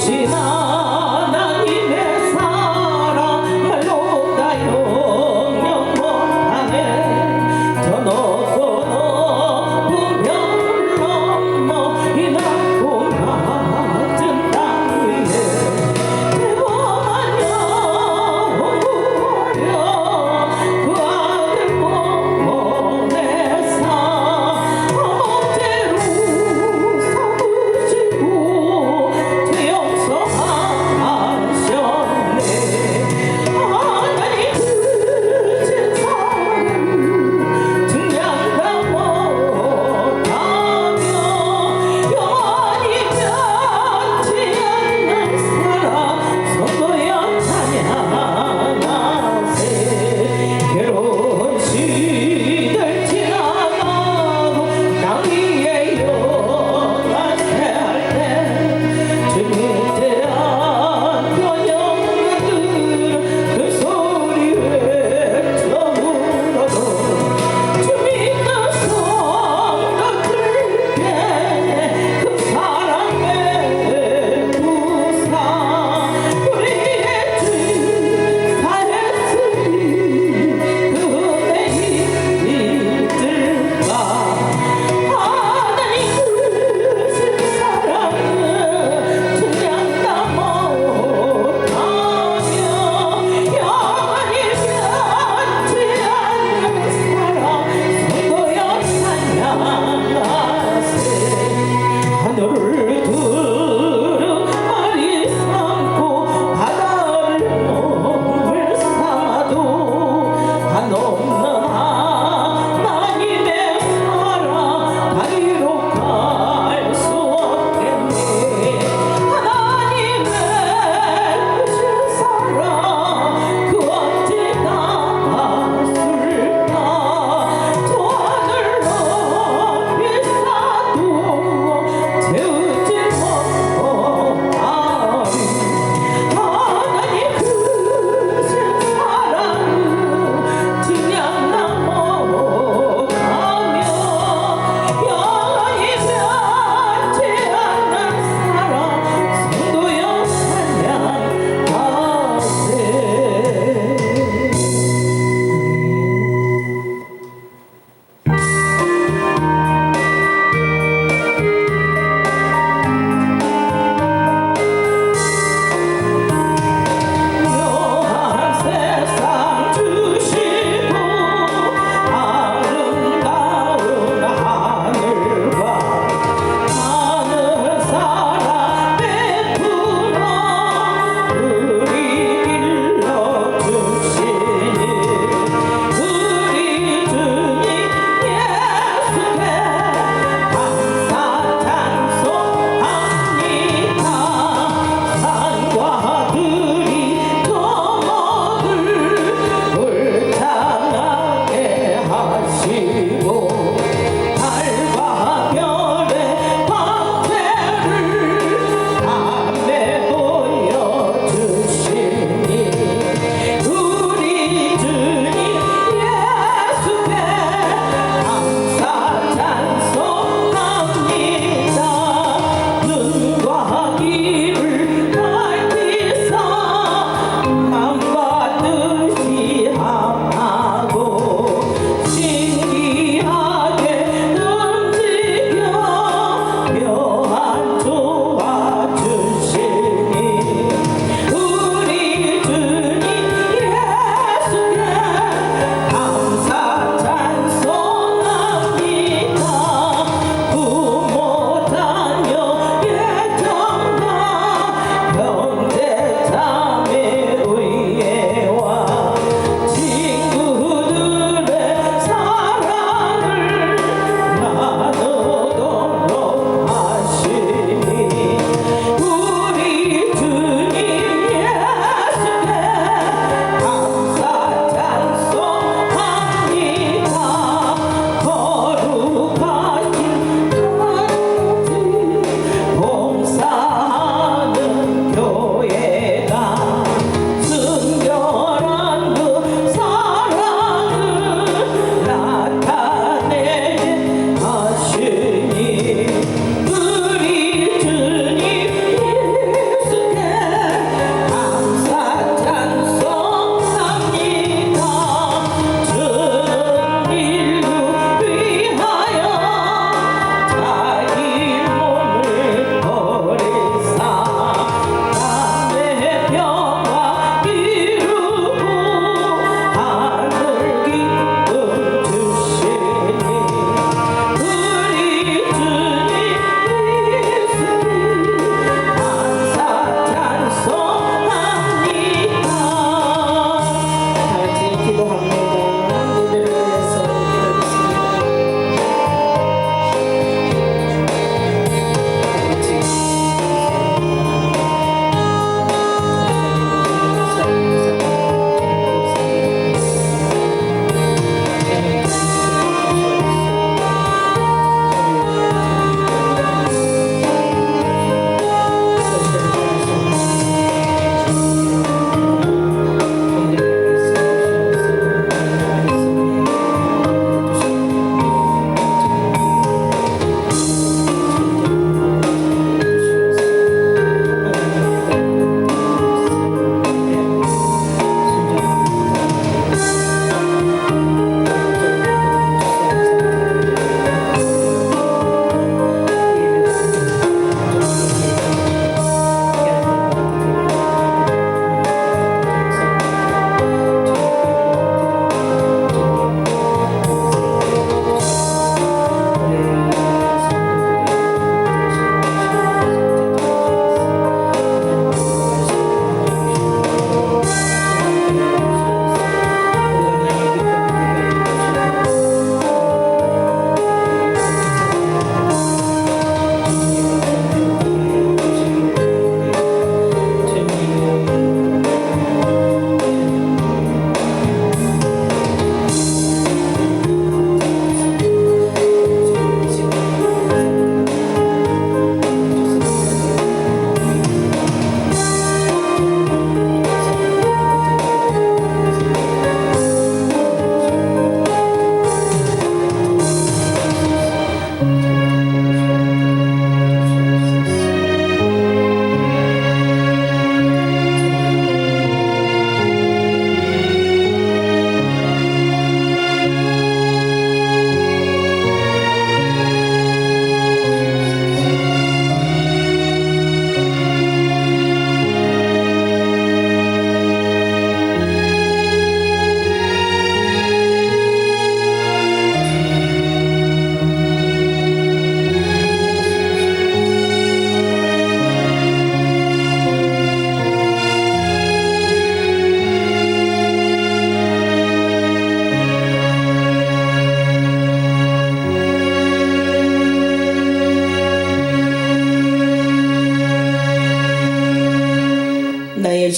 주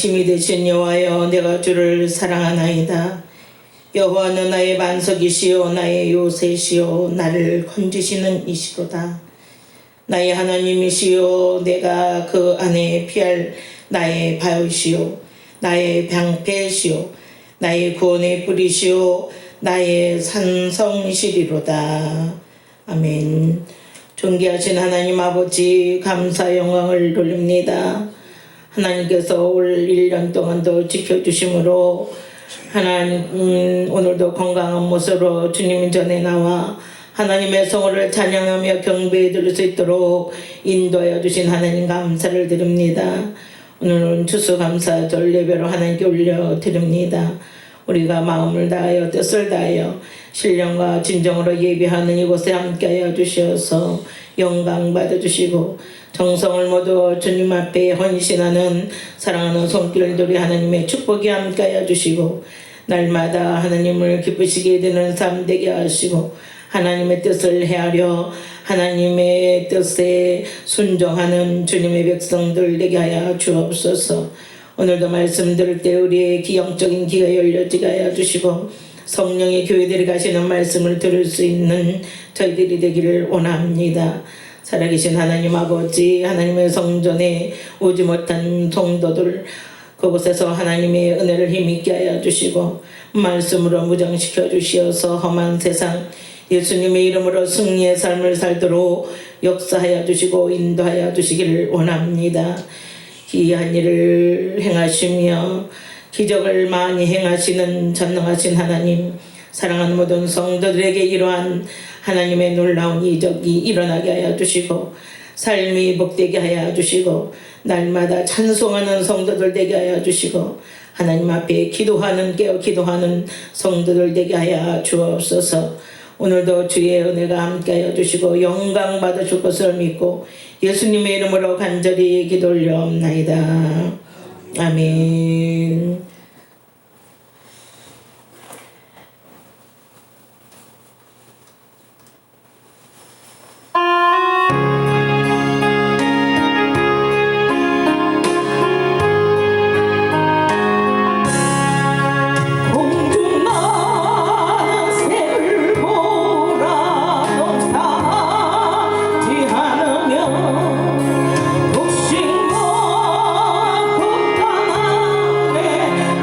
힘이 되신 여호와여, 내가 주를 사랑하나이다. 여호와는 나의 반석이시요 나의 요새시요 나를 건지시는 이시로다. 나의 하나님이시요 내가 그 안에 피할 나의 바위시요 나의 방패시요 나의 구원의 뿌리시요 나의 산성이시리로다. 아멘. 존귀하신 하나님 아버지, 감사 영광을 돌립니다. 하나님께서 올 1년 동안도 지켜주심으로 하나님 오늘도 건강한 모습으로 주님 전에 나와 하나님의 성호를 찬양하며 경배해 드릴 수 있도록 인도하여 주신 하나님 감사를 드립니다. 오늘은 추수감사절 예배로 하나님께 올려드립니다. 우리가 마음을 다하여 뜻을 다하여 신령과 진정으로 예배하는 이곳에 함께하여 주셔서 영광 받아주시고 정성을 모두 주님 앞에 헌신하는 사랑하는 손길들이 하나님의 축복이 함께하여 주시고 날마다 하나님을 기쁘시게 되는 삶 되게 하시고 하나님의 뜻을 헤아려 하나님의 뜻에 순종하는 주님의 백성들 되게 하여 주옵소서. 오늘도 말씀 들을 때 우리의 기영적인 귀가 열려지게 하여 주시고 성령의 교회들이 가시는 말씀을 들을 수 있는 저희들이 되기를 원합니다. 살아계신 하나님 아버지, 하나님의 성전에 오지 못한 성도들 그곳에서 하나님의 은혜를 힘있게 하여 주시고 말씀으로 무장시켜 주시어서 험한 세상 예수님의 이름으로 승리의 삶을 살도록 역사하여 주시고 인도하여 주시기를 원합니다. 기이한 일을 행하시며 기적을 많이 행하시는 전능하신 하나님, 사랑하는 모든 성도들에게 이러한 하나님의 놀라운 이적이 일어나게 하여 주시고 삶이 복되게 하여 주시고 날마다 찬송하는 성도들 되게 하여 주시고 하나님 앞에 깨어 기도하는 성도들 되게 하여 주옵소서. 오늘도 주의 은혜가 함께하여 주시고 영광 받으실 것을 믿고 예수님의 이름으로 간절히 기도 올려옵나이다. 아멘. 복싱과 국방 안에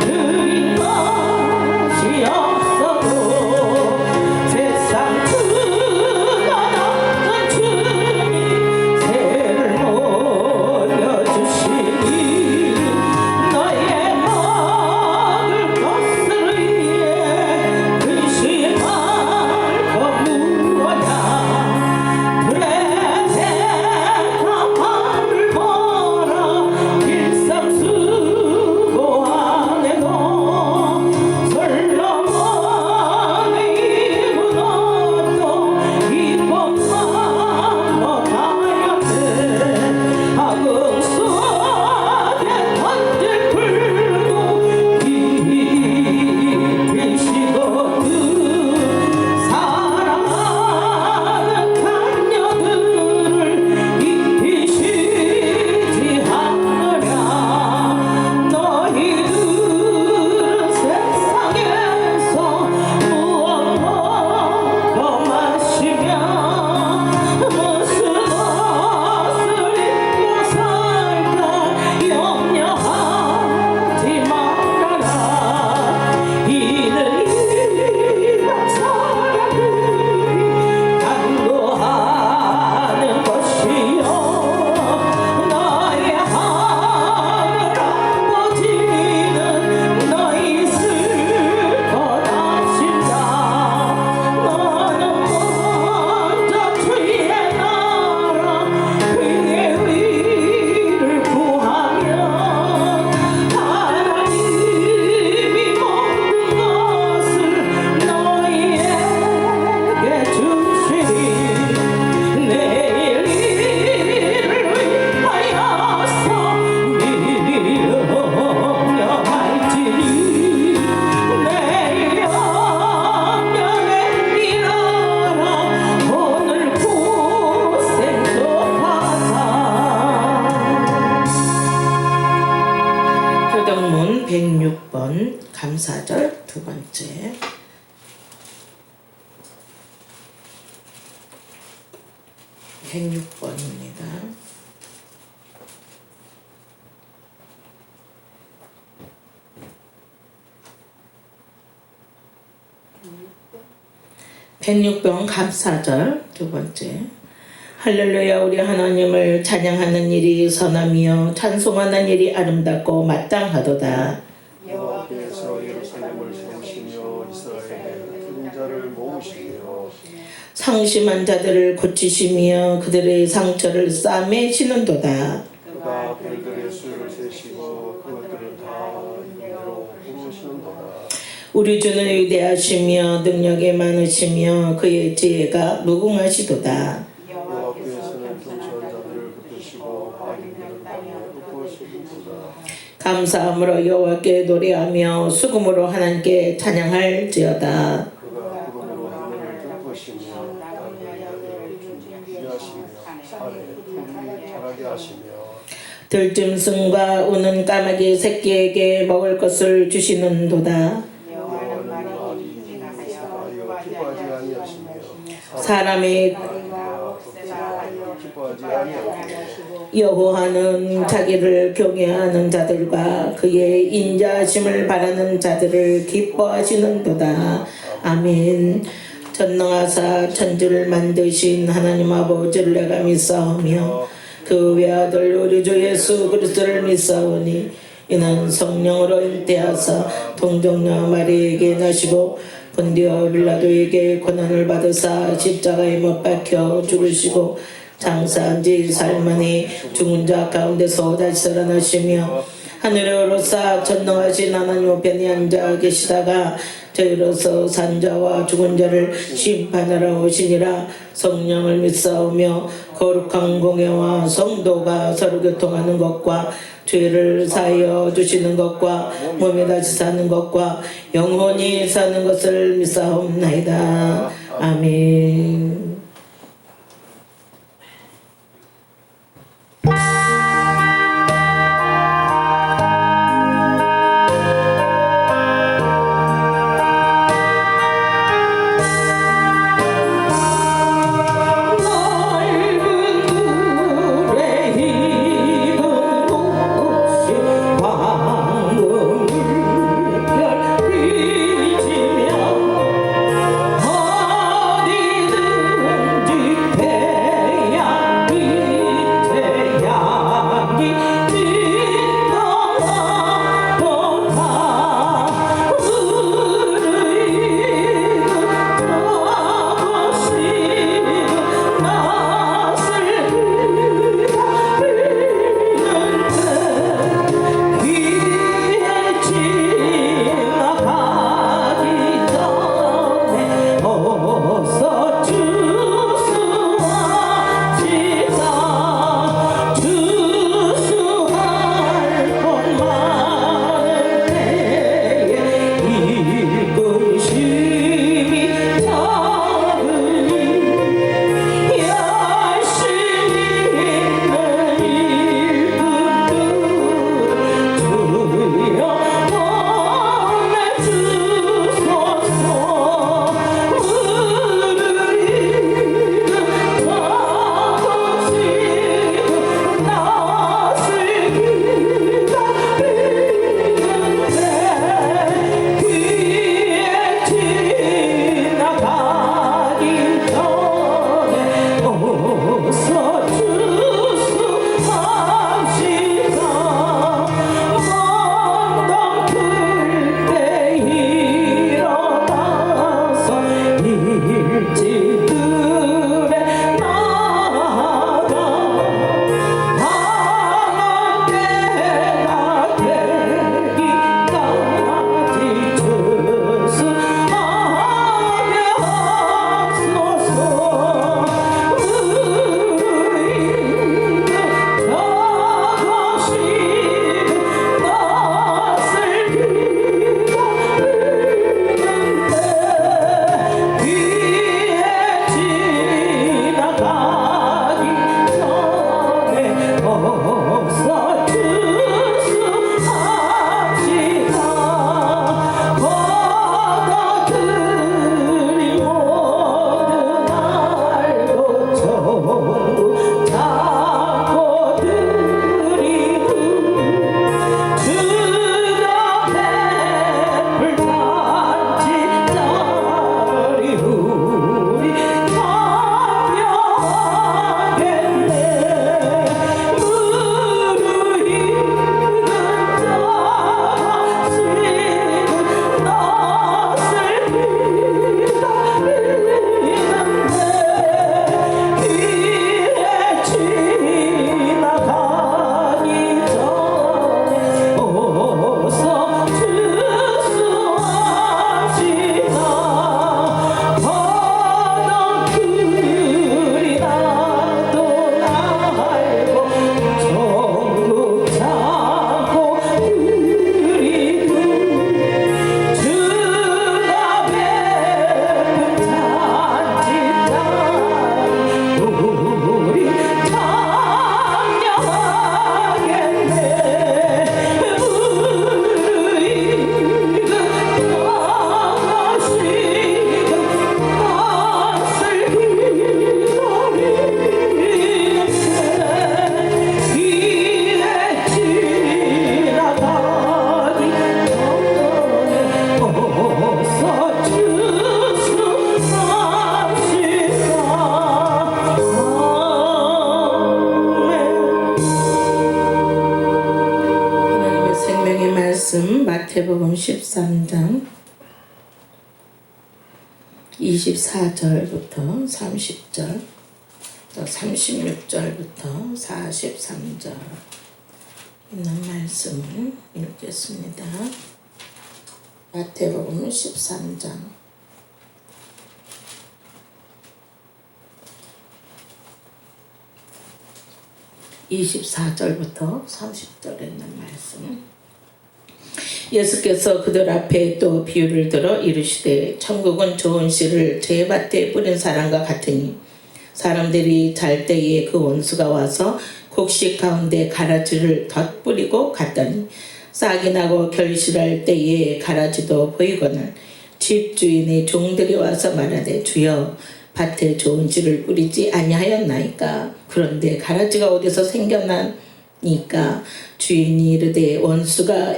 16번 감사절 두 번째. (106번입니다) (106번) 감사절 두 번째. 할렐루야. 우리 하나님을 찬양하는 일이 선함이요 찬송하는 일이 아름답고 마땅하도다. 여호와께서 예루살렘을 세우시며 이스라엘에 틀린 자를 모으시며 상심한 자들을 고치시며 그들의 상처를 싸매시는도다. 그가 별들의 수를 세시고 그것들을 다 인내로 부르시는도다. 우리 주는 위대하시며 능력이 많으시며 그의 지혜가 무궁하시도다. 여호와께서는 통치한 자들을 붙드시고 악인들을 땅에 흩어시는도다. 감사함으로 여호와께 노래하며 수금으로 하나님께 찬양할지어다. 그가 구름으로 하늘을 덮으시며 땅의 야들을 준비하시며 산에 풀이 자라게 하시며 들짐승과 우는 까마귀 새끼에게 먹을 것을 주시는도다. 여호와는 말이 지나하여 기뻐하지 아니하시며 사람의 기뻐하지 아니하시며 여호와는 자기를 경외하는 자들과 그의 인자하심을 바라는 자들을 기뻐하시는도다. 아멘. 전능하사 천지를 만드신 하나님 아버지를 내가 믿사오며 그 외아들 우리 주 예수 그리스도를 믿사오니 이는 성령으로 잉태하사 동정녀 마리에게 나시고 본디오 빌라도에게 고난을 받으사 십자가에 못 박혀 죽으시고 장사한 지 사흘만에 죽은 자 가운데서 다시 살아나시며 하늘에 오르사 전능하신 하나님 우편에 앉아 계시다가 저희로서 산 자와 죽은 자를 심판하러 오시니라. 성령을 믿사오며 거룩한 공회와 성도가 서로 교통하는 것과 죄를 사하여 주시는 것과 몸에 다시 사는 것과 영원히 사는 것을 믿사옵나이다. 아멘. 어디든 마태복음 13장 24절부터 30절 또 36절부터 43절 있는 말씀을 읽겠습니다. 마태복음 13장 24절부터 30절에 있는 말씀. 예수께서 그들 앞에 또 비유를 들어 이르시되 천국은 좋은 씨를 제 밭에 뿌린 사람과 같으니 사람들이 잘 때에 그 원수가 와서 곡식 가운데 가라지를 덧뿌리고 갔더니 싹이 나고 결실할 때에 가라지도 보이거늘 집주인의 종들이 와서 말하되 주여 밭에 좋은 씨를 뿌리지 아니하였나이까. 그런데 가라지가 어디서 생겨나니까 주인이 이르되 원수가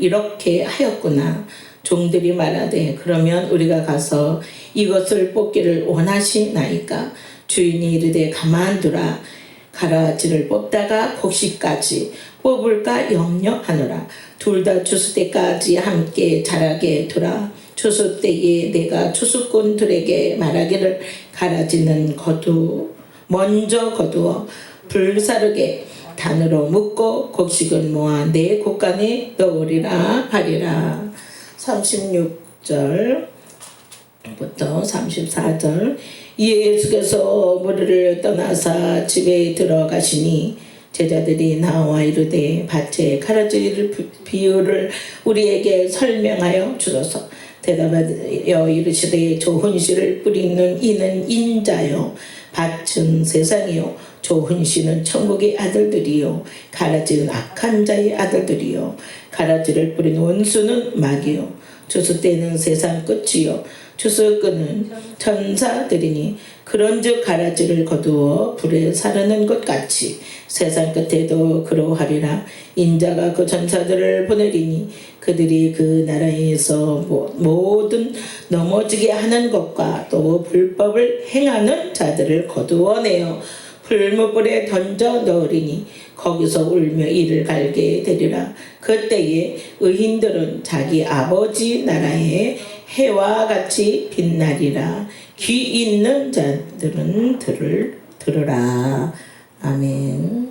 이렇게 하였구나. 종들이 말하되 그러면 우리가 가서 이것을 뽑기를 원하시나이까. 주인이 이르되 가만두라. 가라지를 뽑다가 곡식까지 뽑을까 염려하노라. 둘 다 추수 때까지 함께 자라게 두라. 추수 때에 내가 추수꾼들에게 말하기를 가라지는 먼저 거두어 불사르게 단으로 묶고 곡식은 모아 내 곳간에 넣으리라 하리라. 36절부터 34절. 이에 예수께서 무리를 떠나사 집에 들어가시니 제자들이 나와 이르되 밭에 가라지를 비유를 우리에게 설명하여 주소서. 대답하여 이르시되 좋은 씨를 뿌리는 이는 인자요 밭은 세상이요 좋은 씨는 천국의 아들들이요 가라지는 악한 자의 아들들이요 가라지를 뿌린 원수는 마귀요 추수 때는 세상 끝이요 추수 끄는 천사들이니 그런즉 가라지를 거두어 불에 사르는 것 같이 세상 끝에도 그러하리라. 인자가 그 천사들을 보내리니 그들이 그 나라에서 모든 넘어지게 하는 것과 또 불법을 행하는 자들을 거두어내어 불무불에 던져 넣으리니 거기서 울며 이를 갈게 되리라. 그때에 의인들은 자기 아버지 나라의 해와 같이 빛나리라. 귀 있는 자들은 들으라. 아멘.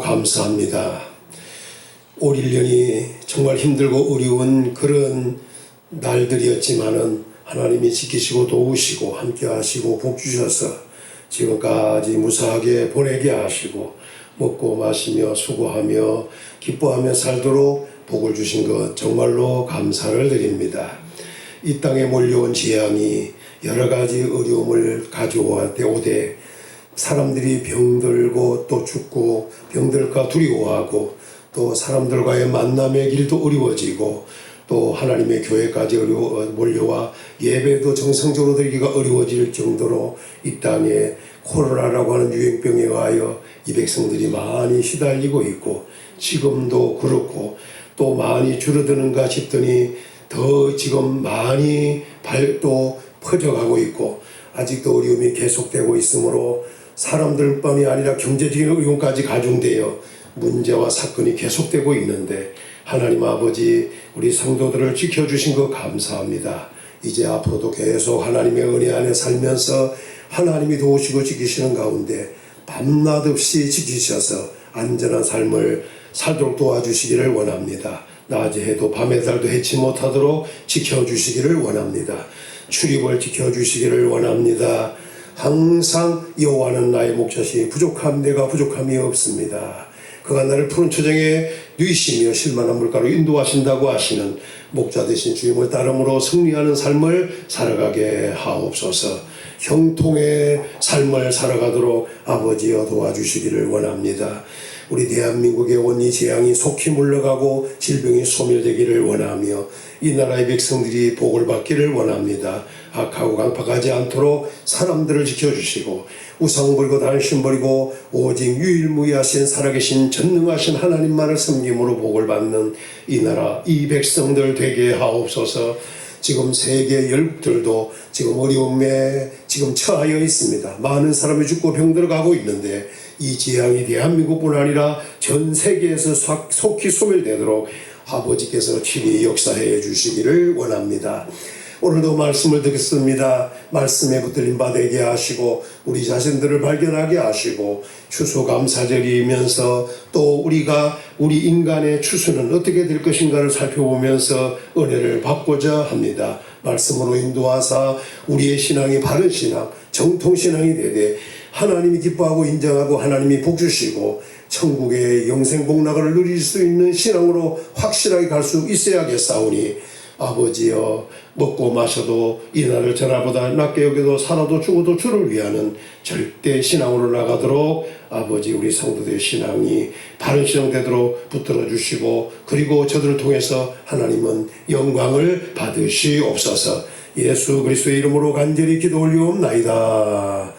감사합니다. 올 1년이 정말 힘들고 어려운 그런 날들이었지만은 하나님이 지키시고 도우시고 함께 하시고 복 주셔서 지금까지 무사하게 보내게 하시고 먹고 마시며 수고하며 기뻐하며 살도록 복을 주신 것 정말로 감사를 드립니다. 이 땅에 몰려온 재앙이 여러 가지 어려움을 가져오되 사람들이 병들고 또 죽고 병들까 두려워하고 또 사람들과의 만남의 길도 어려워지고 또 하나님의 교회까지 몰려와 예배도 정상적으로 드리기가 어려워질 정도로 이 땅에 코로나라고 하는 유행병에 의하여 이 백성들이 많이 시달리고 있고 지금도 그렇고 또 많이 줄어드는가 싶더니 더 지금 많이 또 퍼져가고 있고 아직도 어려움이 계속되고 있으므로 사람들뿐이 아니라 경제적인 어려움까지 가중되어 문제와 사건이 계속되고 있는데 하나님 아버지 우리 성도들을 지켜주신 것 감사합니다. 이제 앞으로도 계속 하나님의 은혜 안에 살면서 하나님이 도우시고 지키시는 가운데 밤낮 없이 지키셔서 안전한 삶을 살도록 도와주시기를 원합니다. 낮에 해도 밤에 달도 해치 못하도록 지켜주시기를 원합니다. 출입을 지켜주시기를 원합니다. 항상 여호와는 나의 목자시니 부족함 내가 부족함이 없습니다. 그가 나를 푸른 초정에 누이시며 실만한 물가로 인도하신다고 하시는 목자 되신 주님을 따름으로 승리하는 삶을 살아가게 하옵소서. 형통의 삶을 살아가도록 아버지여 도와주시기를 원합니다. 우리 대한민국에 온 이 재앙이 속히 물러가고 질병이 소멸되기를 원하며 이 나라의 백성들이 복을 받기를 원합니다. 악하고 강팍하지 않도록 사람들을 지켜주시고 우상 버리고 단신 버리고 오직 유일무이하신 살아계신 전능하신 하나님만을 섬김으로 복을 받는 이 나라 이 백성들 되게 하옵소서. 지금 세계 열국들도 지금 어려움에 지금 처하여 있습니다. 많은 사람이 죽고 병들어가고 있는데 이 재앙이 대한민국뿐 아니라 전 세계에서 속히 소멸되도록 아버지께서 친히 역사해 주시기를 원합니다. 오늘도 말씀을 듣겠습니다. 말씀에 붙들림 받게 하시고 우리 자신들을 발견하게 하시고 추수감사절이면서 또 우리가 우리 인간의 추수는 어떻게 될 것인가를 살펴보면서 은혜를 받고자 합니다. 말씀으로 인도하사 우리의 신앙이 바른 신앙, 정통신앙이 되되 하나님이 기뻐하고 인정하고 하나님이 복 주시고 천국의 영생복락을 누릴 수 있는 신앙으로 확실하게 갈 수 있어야겠사오니 아버지여 먹고 마셔도 이날을 전하보다 낮게 여겨도 살아도 죽어도 주를 위하는 절대 신앙으로 나가도록 아버지 우리 성도들의 신앙이 바른 신앙 되도록 붙들어 주시고 그리고 저들을 통해서 하나님은 영광을 받으시옵소서. 예수 그리스도의 이름으로 간절히 기도 올리옵나이다.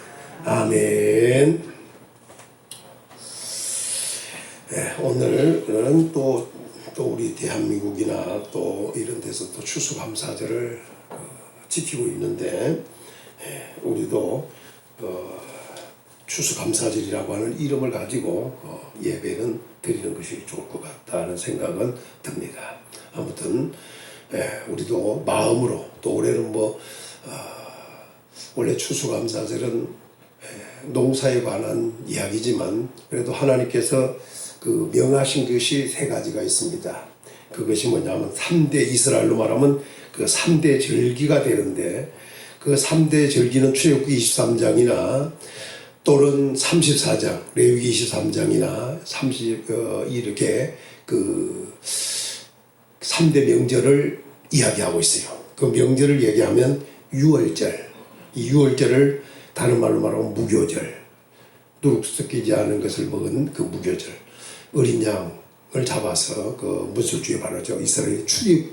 아멘. 네, 오늘은 또 우리 대한민국이나 또 이런 데서 또 추수감사절을 지키고 있는데 우리도 추수감사절이라고 하는 이름을 가지고 예배는 드리는 것이 좋을 것 같다는 생각은 듭니다. 아무튼 우리도 마음으로 또 올해는 원래 추수감사절은 농사에 관한 이야기지만 그래도 하나님께서 그 명하신 것이 세 가지가 있습니다. 그것이 뭐냐면 3대 이스라엘로 말하면 그 3대 절기가 되는데 그 3대 절기는 출애굽기 23장이나 또는 34장, 레위기 23장이나 이렇게 그 3대 명절을 이야기하고 있어요. 그 명절을 얘기하면 유월절, 이 유월절을 다른 말로 말하면 무교절, 누룩 섞이지 않은 것을 먹은 그 무교절, 어린 양을 잡아서 그 문설주에 바르죠. 이스라엘이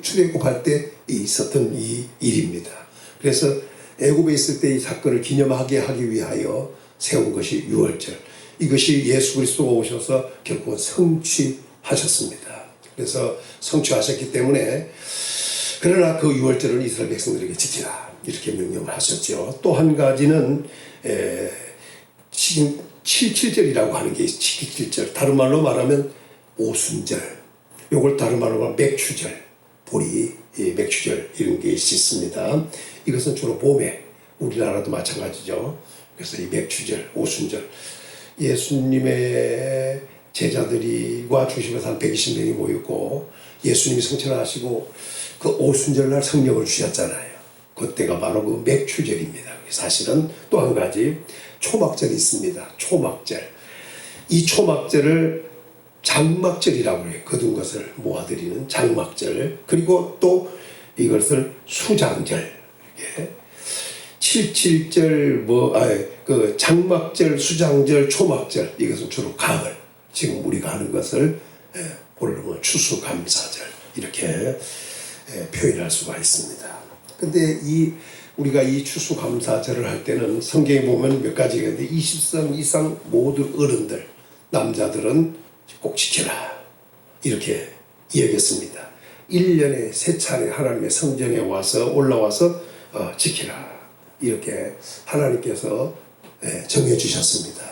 출애굽할 때 있었던 이 일입니다. 그래서 애굽에 있을 때 이 사건을 기념하게 하기 위하여 세운 것이 유월절. 이것이 예수 그리스도가 오셔서 결국은 성취하셨습니다. 그래서 성취하셨기 때문에 그러나 그 유월절을 이스라엘 백성들에게 지키라 이렇게 명령을 하셨죠. 또 한 가지는 77절이라고 하는 게 있어요. 77절. 다른 말로 말하면 오순절. 요걸 다른 말로 말하면 맥추절. 보리, 맥추절 이런 게 있습니다. 이것은 주로 봄에 우리나라도 마찬가지죠. 그래서 이 맥추절, 오순절. 예수님의 제자들이와 중심에서 한 120명이 모였고 예수님이 성천하시고 그 오순절날 성령을 주셨잖아요. 그때가 바로 그 맥추절입니다. 사실은 또 한 가지 초막절이 있습니다. 초막절. 이 초막절을 장막절이라고 해요. 거둔 것을 모아드리는 장막절. 그리고 또 이것을 수장절. 이렇게 77절 그 장막절, 수장절, 초막절 이것은 주로 가을. 지금 우리가 하는 것을 오늘 추수감사절 이렇게 표현할 수가 있습니다. 근데 우리가 이 추수감사절을 할 때는 성경에 보면 몇 가지가 있는데 20세 이상 모든 어른들, 남자들은 꼭 지켜라. 이렇게 이야기했습니다. 1년에 3차례 하나님의 성전에 올라와서 지키라. 이렇게 하나님께서 정해주셨습니다.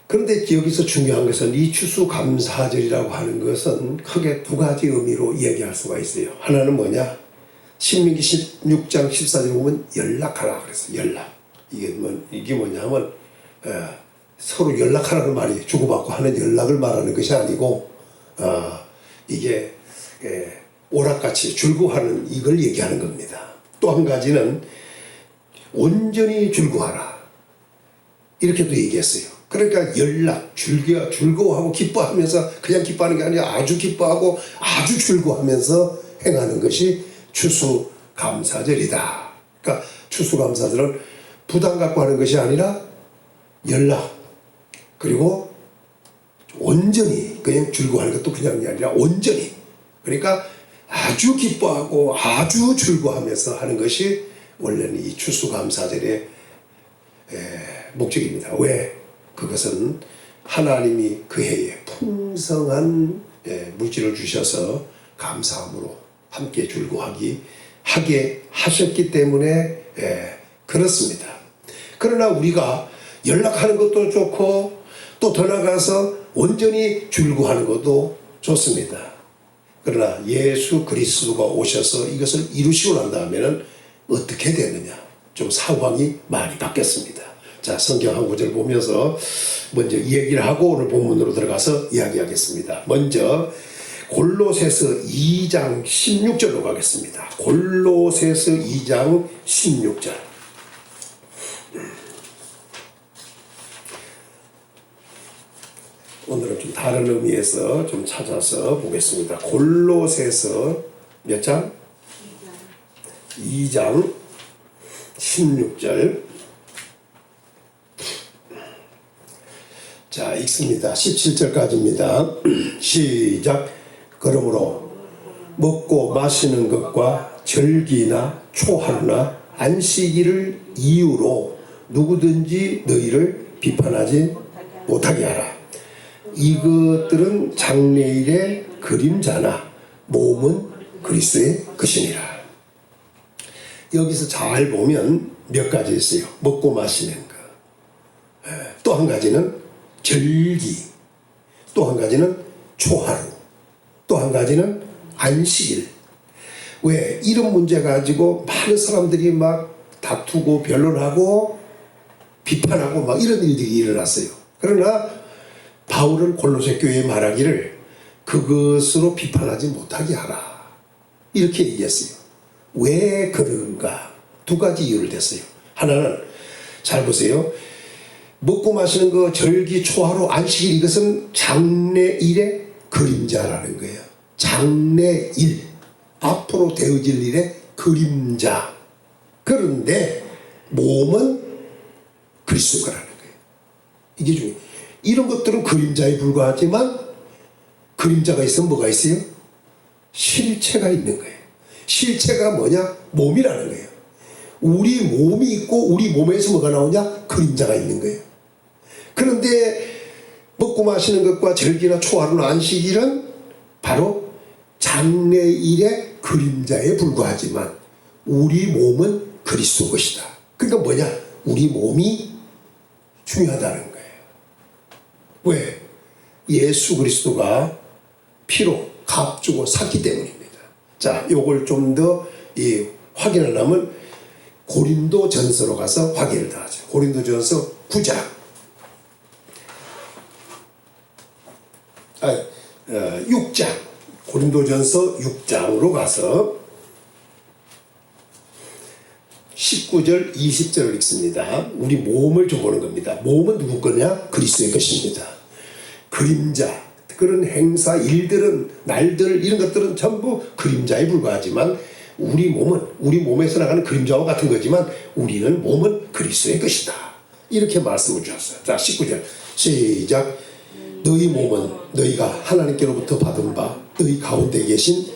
그런데 여기서 중요한 것은 이 추수감사절이라고 하는 것은 크게 두 가지 의미로 이야기할 수가 있어요. 하나는 뭐냐? 신명기 16장 14절에 보면 연락하라 그랬어요. 연락. 이게 뭐냐면 서로 연락하라는 말이 주고받고 하는 연락을 말하는 것이 아니고 이게 오락같이 줄구하는 이걸 얘기하는 겁니다. 또 한 가지는 온전히 줄구하라. 이렇게도 얘기했어요. 그러니까 연락, 즐거워하고 기뻐하면서 그냥 기뻐하는 게 아니라 아주 기뻐하고 아주 즐거워하면서 행하는 것이 추수감사절이다. 그러니까 추수감사절은 부담 갖고 하는 것이 아니라 연락, 그리고 온전히 그냥 즐거워하는 것도 그냥이 아니라 온전히, 그러니까 아주 기뻐하고 아주 즐거워하면서 하는 것이 원래는 이 추수감사절의 목적입니다. 왜? 그것은 하나님이 그 해에 풍성한 물질을 주셔서 감사함으로 함께 하게 하셨기 때문에 그렇습니다. 그러나 우리가 연락하는 것도 좋고 또 더 나아가서 온전히 즐거워하는 것도 좋습니다. 그러나 예수 그리스도가 오셔서 이것을 이루시고 난 다음에는 어떻게 되느냐? 좀 상황이 많이 바뀌었습니다. 자, 성경 한 구절 보면서 먼저 이야기를 하고 오늘 본문으로 들어가서 이야기하겠습니다. 먼저 골로새서 2장 16절로 가겠습니다. 골로새서 2장 16절. 오늘은 좀 다른 의미에서 좀 찾아서 보겠습니다. 골로새서 몇 장? 2장 16절. 자, 읽습니다. 17절까지입니다. 시작. 그러므로 먹고 마시는 것과 절기나 초하루나 안식일을 이유로 누구든지 너희를 비판하지 못하게 하라. 이것들은 장래일의 그림자나 몸은 그리스도의 것이니라. 여기서 잘 보면 몇 가지 있어요. 먹고 마시는 것. 또 한 가지는 절기. 또 한 가지는 초하루. 또 한 가지는 안식일. 왜? 이런 문제 가지고 많은 사람들이 막 다투고 변론하고 비판하고 막 이런 일들이 일어났어요. 그러나 바울은 골로새 교회에 말하기를 그것으로 비판하지 못하게 하라. 이렇게 얘기했어요. 왜 그런가? 두 가지 이유를 댔어요. 하나는 잘 보세요. 먹고 마시는 거 절기, 초하루, 안식일 이것은 장래일의 그림자라는 거예요. 장래일, 앞으로 되어질 일의 그림자. 그런데 몸은 그리스도라는 거예요. 이게 중요해요. 이런 것들은 그림자에 불과하지만 그림자가 있으면 뭐가 있어요? 실체가 있는 거예요. 실체가 뭐냐? 몸이라는 거예요. 우리 몸이 있고 우리 몸에서 뭐가 나오냐? 그림자가 있는 거예요. 그런데 먹고 마시는 것과 절기나 초하루나 안식일은 바로 장래일의 그림자에 불과하지만 우리 몸은 그리스도 것이다. 그러니까 뭐냐? 우리 몸이 중요하다는 거예요. 왜? 예수 그리스도가 피로 값주고 샀기 때문입니다. 자, 요걸 좀 더 확인하려면 고린도 전서로 가서 확인을 다 하죠. 고린도 전서 9장. 6장 고린도전서 6장으로 가서 19절 20절을 읽습니다. 우리 몸을 좀 보는 겁니다. 몸은 누구 거냐? 그리스도의 것입니다. 그림자, 그런 행사, 일들은, 날들, 이런 것들은 전부 그림자에 불과하지만 우리 몸은, 우리 몸에서 나가는 그림자와 같은 거지만 우리는 몸은 그리스도의 것이다. 이렇게 말씀을 주셨어요. 자, 19절 시작. 너희 몸은 너희가 하나님께로부터 받은 바 너희 가운데 계신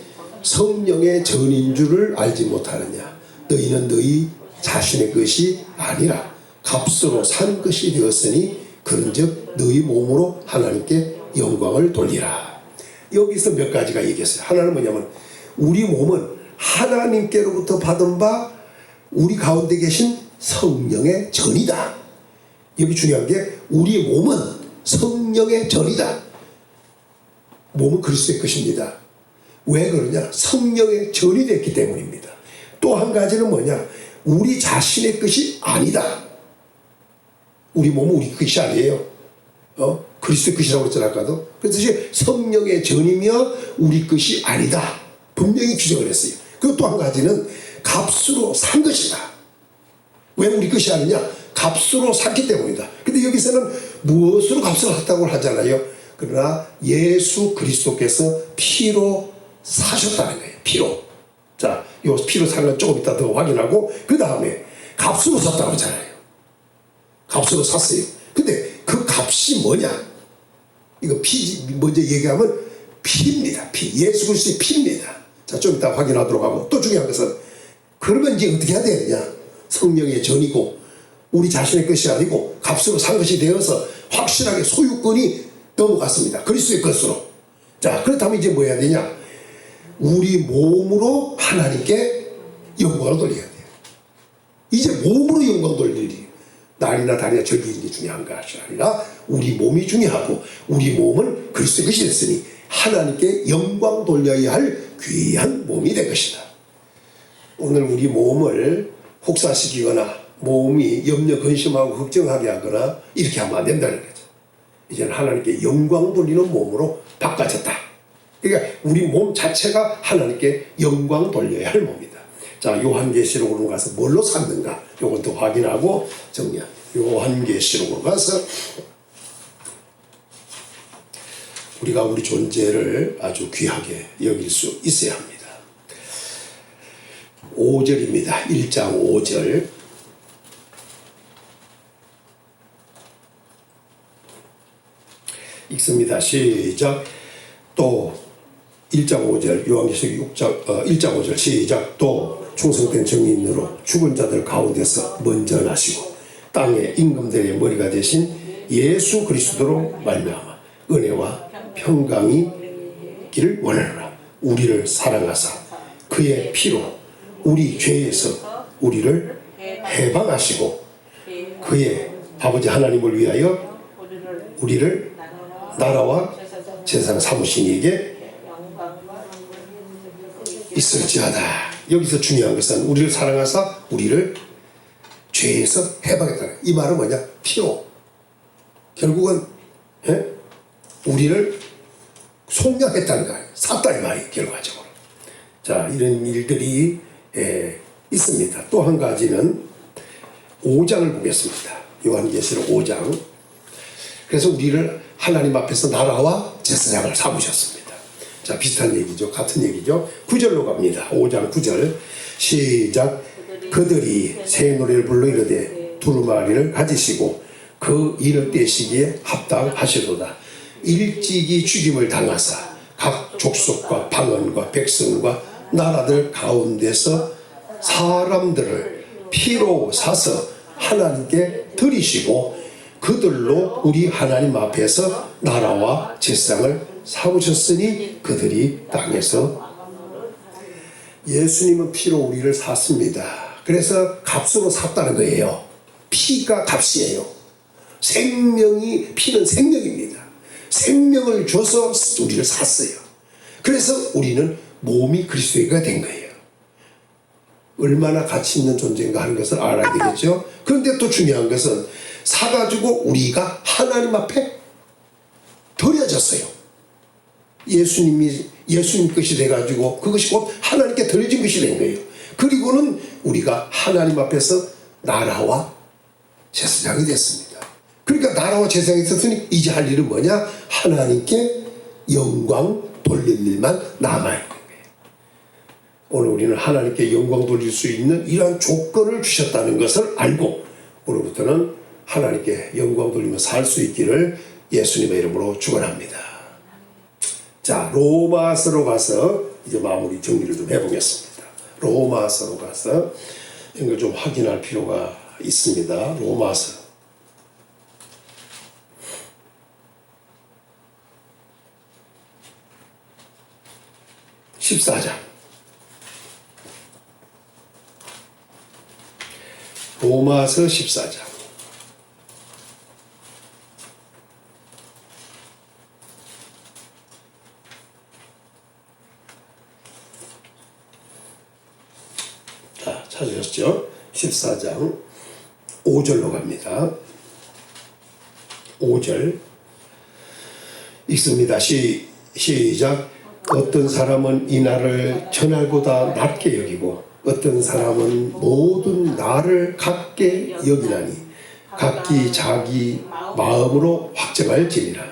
성령의 전인 줄을 알지 못하느냐. 너희는 너희 자신의 것이 아니라 값으로 산 것이 되었으니 그런즉 너희 몸으로 하나님께 영광을 돌리라. 여기서 몇 가지가 얘기했어요. 하나는 뭐냐면 우리 몸은 하나님께로부터 받은 바 우리 가운데 계신 성령의 전이다. 여기 중요한 게 우리 몸은 성령의 전이다. 몸은 그리스도의 것입니다. 왜 그러냐? 성령의 전이 됐기 때문입니다. 또 한 가지는 뭐냐? 우리 자신의 것이 아니다. 우리 몸은 우리 것이 아니에요. 그리스도의 것이라고 했잖아 아까도. 그래서 성령의 전이며 우리 것이 아니다. 분명히 규정을 했어요. 그리고 또 한 가지는 값으로 산 것이다. 왜 우리 것이 아니냐? 값으로 샀기 때문이다. 근데 여기서는 무엇으로 값으로 샀다고 하잖아요. 그러나 예수 그리스도께서 피로 사셨다는 거예요. 피로. 자, 요 피로 산 건 조금 이따 더 확인하고 그 다음에 값으로 샀다고 하잖아요. 값으로 샀어요. 근데 그 값이 뭐냐? 이거 피, 먼저 얘기하면 피입니다. 피. 예수 그리스도의 피입니다. 자, 좀 이따 확인하도록 하고 또 중요한 것은 그러면 이제 어떻게 해야 되느냐? 성령의 전이고 우리 자신의 것이 아니고 값으로 산 것이 되어서 확실하게 소유권이 넘어갔습니다. 그리스도의 것으로. 자, 그렇다면 이제 뭐 해야 되냐? 우리 몸으로 하나님께 영광을 돌려야 돼요. 이제 몸으로 영광 돌릴 일이 날이나 달이나 절기일이 중요한 것이 아니라 우리 몸이 중요하고 우리 몸은 그리스도의 것이 됐으니 하나님께 영광 돌려야 할 귀한 몸이 된 것이다. 오늘 우리 몸을 혹사시키거나 몸이 염려 근심하고 걱정하게 하거나 이렇게 하면 안 된다는 거죠. 이제는 하나님께 영광 돌리는 몸으로 바꿔졌다. 그러니까 우리 몸 자체가 하나님께 영광 돌려야 할 몸이다. 자, 요한계시록으로 가서 뭘로 샀는가? 요건 또 확인하고 정리합니다. 요한계시록으로 가서 우리가 우리 존재를 아주 귀하게 여길 수 있어야 합니다. 5절입니다. 1장 5절. 읽습니다. 시작. 또 1장 5절 요한계시록 1장 5절 시작. 또 충성된 정인으로 죽은 자들 가운데서 먼저 나시고 땅의 임금들의 머리가 되신 예수 그리스도로 말미암아 은혜와 평강이 기를 원하노라. 우리를 사랑하사 그의 피로 우리 죄에서 우리를 해방하시고 그의 아버지 하나님을 위하여 우리를 나라와 제사장 삼으신 이에게 있을지어다. 여기서 중요한 것은 우리를 사랑하사 우리를 죄에서 해방했다. 이 말은 뭐냐? 피로 결국은 우리를 속량했다는 거예요. 샀다 이 말이에요. 결과적으로. 자, 이런 일들이 있습니다. 또 한 가지는 5장을 보겠습니다. 요한계시록 5장. 그래서 우리를 하나님 앞에서 나라와 제사장을 삼으셨습니다. 자, 비슷한 얘기죠. 같은 얘기죠. 9절로 갑니다. 5장 9절 시작. 그들이 새 노래를 불러 이르되 두루마리를 가지시고 그 이를 떼시기에 합당하시도다. 일찍이 죽임을 당하사 각 족속과 방언과 백성과 나라들 가운데서 사람들을 피로 사서 하나님께 드리시고 그들로 우리 하나님 앞에서 나라와 제사장을 삼으셨으니 그들이 땅에서 예수님은 피로 우리를 샀습니다. 그래서 값으로 샀다는 거예요. 피가 값이에요. 생명이, 피는 생명입니다. 생명을 줘서 우리를 샀어요. 그래서 우리는 몸이 그리스도가 된 거예요. 얼마나 가치 있는 존재인가 하는 것을 알아야 되겠죠. 그런데 또 중요한 것은 사가지고 우리가 하나님 앞에 드려졌어요. 예수님 것이 돼가지고 그것이 곧 하나님께 드려진 것이 된 거예요. 그리고는 우리가 하나님 앞에서 나라와 제사장이 됐습니다. 그러니까 나라와 제사장이 됐으니 이제 할 일은 뭐냐? 하나님께 영광 돌릴 일만 남아있는 거예요. 오늘 우리는 하나님께 영광 돌릴 수 있는 이러한 조건을 주셨다는 것을 알고 오늘부터는 하나님께 영광 돌리며 살 수 있기를 예수님의 이름으로 축원합니다. 자, 로마서로 가서 이제 마무리 정리를 좀 해보겠습니다. 로마서로 가서 이걸 좀 확인할 필요가 있습니다. 로마서 14장. 로마서 14장. 자, 찾으셨죠? 14장 5절로 갑니다. 5절 읽습니다. 시작. 어떤 사람은 이 날을 전날보다 낮게 여기고 어떤 사람은 모든 날을 같게 여기나니 각기 자기 마음으로 확정할지니라.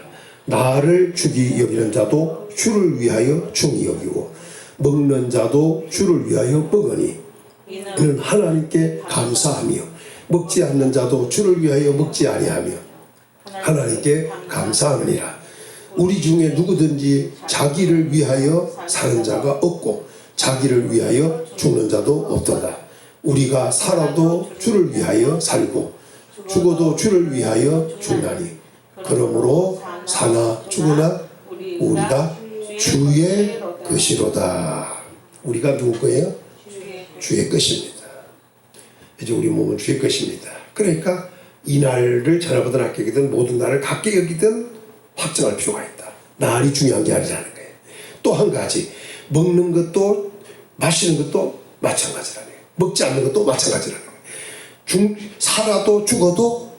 나를 주기 여기는 자도 주를 위하여 중히 여기고 먹는 자도 주를 위하여 먹으니 이는 하나님께 감사하며 먹지 않는 자도 주를 위하여 먹지 아니하며 하나님께 감사하느니라. 우리 중에 누구든지 자기를 위하여 사는 자가 없고 자기를 위하여 죽는 자도 없도다. 우리가 살아도 주를 위하여 살고 죽어도 주를 위하여 죽나니 그러므로 사나 죽으나 우리가 주의 것이로다. 우리가 누구 거예요? 주의 것입니다. 이제 우리 몸은 주의 것입니다. 그러니까 이 날을 전날보다 낮게 여기든 모든 날을 같게 여기든 확정할 필요가 있다. 날이 중요한 게 아니라는 거예요. 또 한 가지, 먹는 것도 마시는 것도 마찬가지라는 거예요. 먹지 않는 것도 마찬가지라는 거예요. 살아도 죽어도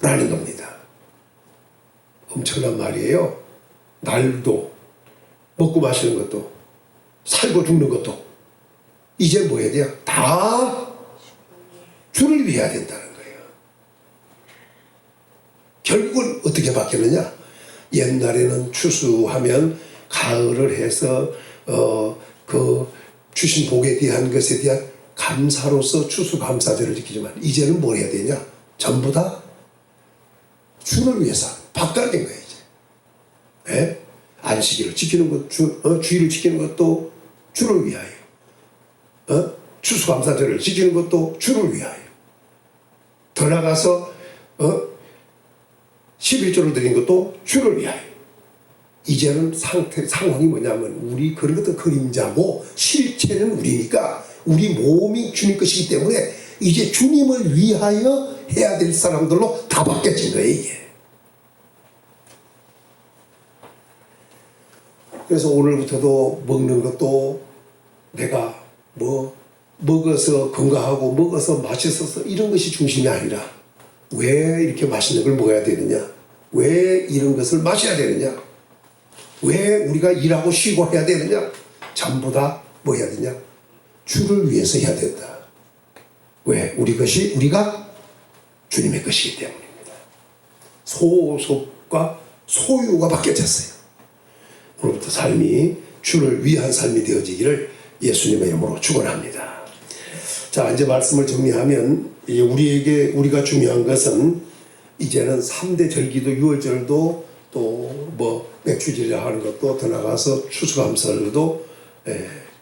라는 겁니다. 엄청난 말이에요. 날도 먹고 마시는 것도 살고 죽는 것도 이제 뭐 해야 돼요? 다 주를 위해야 된다는 거예요. 결국은 어떻게 바뀌느냐? 옛날에는 추수하면 가을을 해서 그 주신 복에 대한 것에 대한 감사로서 추수감사절을 지키지만 이제는 뭘 해야 되냐? 전부 다 주를 위해서 바꿔야 된 거예요. 이제 네? 안식일을 지키는 것, 주일을 지키는 것도 주를 위하여, 추수감사절을 지키는 것도 주를 위하여. 더 나가서 11조를 드린 것도 주를 위하여. 이제는 상황이 뭐냐면 우리 그런 것도 그림자고 실체는 우리니까 우리 몸이 주님 것이기 때문에 이제 주님을 위하여 해야 될 사람들로 다 바뀌어진 거예요, 이게. 그래서 오늘부터도 먹는 것도 내가 뭐 먹어서 건강하고 먹어서 맛있어서 이런 것이 중심이 아니라 왜 이렇게 맛있는 걸 먹어야 되느냐? 왜 이런 것을 마셔야 되느냐? 왜 우리가 일하고 쉬고 해야 되느냐? 전부 다 뭐 해야 되냐? 주를 위해서 해야 된다. 왜? 우리가 주님의 것이기 때문입니다. 소속과 소유가 바뀌어졌어요. 오늘부터 삶이 주를 위한 삶이 되어지기를 예수님의 이름으로 축원합니다. 자, 이제 말씀을 정리하면 이제 우리가 중요한 것은 이제는 3대 절기도 6월절도 또 뭐 맥주질이라 하는 것도 더 나가서 추수감사절도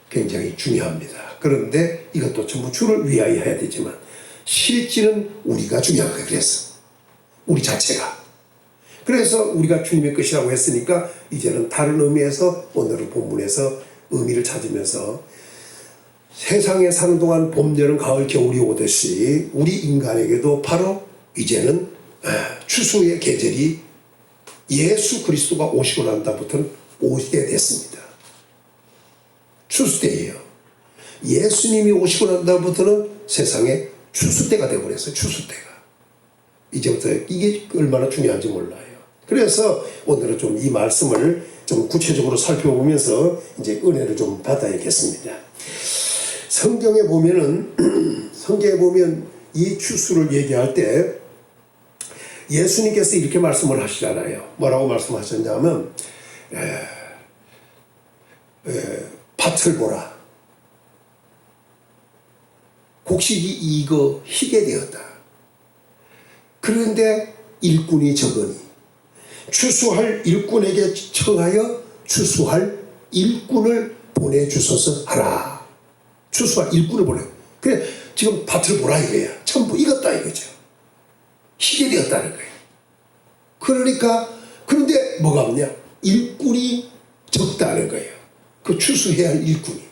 굉장히 중요합니다. 그런데 이것도 전부 주를 위하여 해야 되지만 실질은 우리가 중요한 거예요. 그래서 우리 자체가. 그래서 우리가 주님의 것이라고 했으니까 이제는 다른 의미에서 오늘 본문에서 의미를 찾으면서 세상에 사는 동안 봄, 여름, 가을, 겨울이 오듯이 우리 인간에게도 바로 이제는 추수의 계절이 예수 그리스도가 오시고 난 다음부터는 오게 됐습니다. 추수 때예요. 예수님이 오시고 난 다음부터는 세상에 추수 때가 되어버렸어요. 추수 때가. 이제부터 이게 얼마나 중요한지 몰라요. 그래서 오늘은 좀 이 말씀을 좀 구체적으로 살펴보면서 이제 은혜를 좀 받아야겠습니다. 성경에 보면은 성경에 보면 이 추수를 얘기할 때 예수님께서 이렇게 말씀을 하시잖아요. 뭐라고 말씀하셨냐면 밭을 보라. 곡식이 익어 희게 되었다. 그런데 일꾼이 적으니 추수할 일꾼에게 청하여 추수할 일꾼을 보내주소서 하라. 추수할 일꾼을 보내. 그래 지금 밭을 보라 이거야. 전부 익었다 이거죠. 희게 되었다는 거예요. 그러니까 그런데 뭐가 없냐? 일꾼이 적다는 거예요. 그 추수해야 할 일꾼이.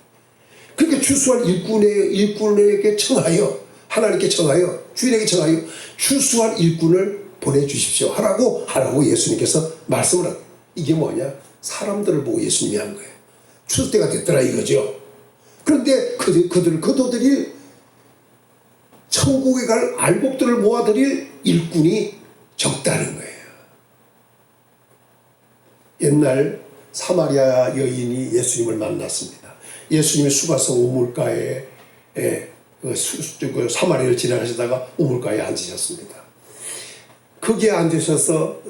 그러니까 추수할 일꾼에게 청하여 하나님께 청하여 주인에게 청하여 추수할 일꾼을 보내주십시오 하라고 예수님께서 말씀을 하고 이게 뭐냐? 사람들을 보고 예수님이 한 거예요. 추수 때가 됐더라 이거죠. 그런데 그들이 천국에 갈 알곡들을 모아드릴 일꾼이 적다는 거예요. 옛날 사마리아 여인이 예수님을 만났습니다. 예수님이 수가성 우물가에 사마리아를 지나가시다가 우물가에 앉으셨습니다. 거기에 앉으셔서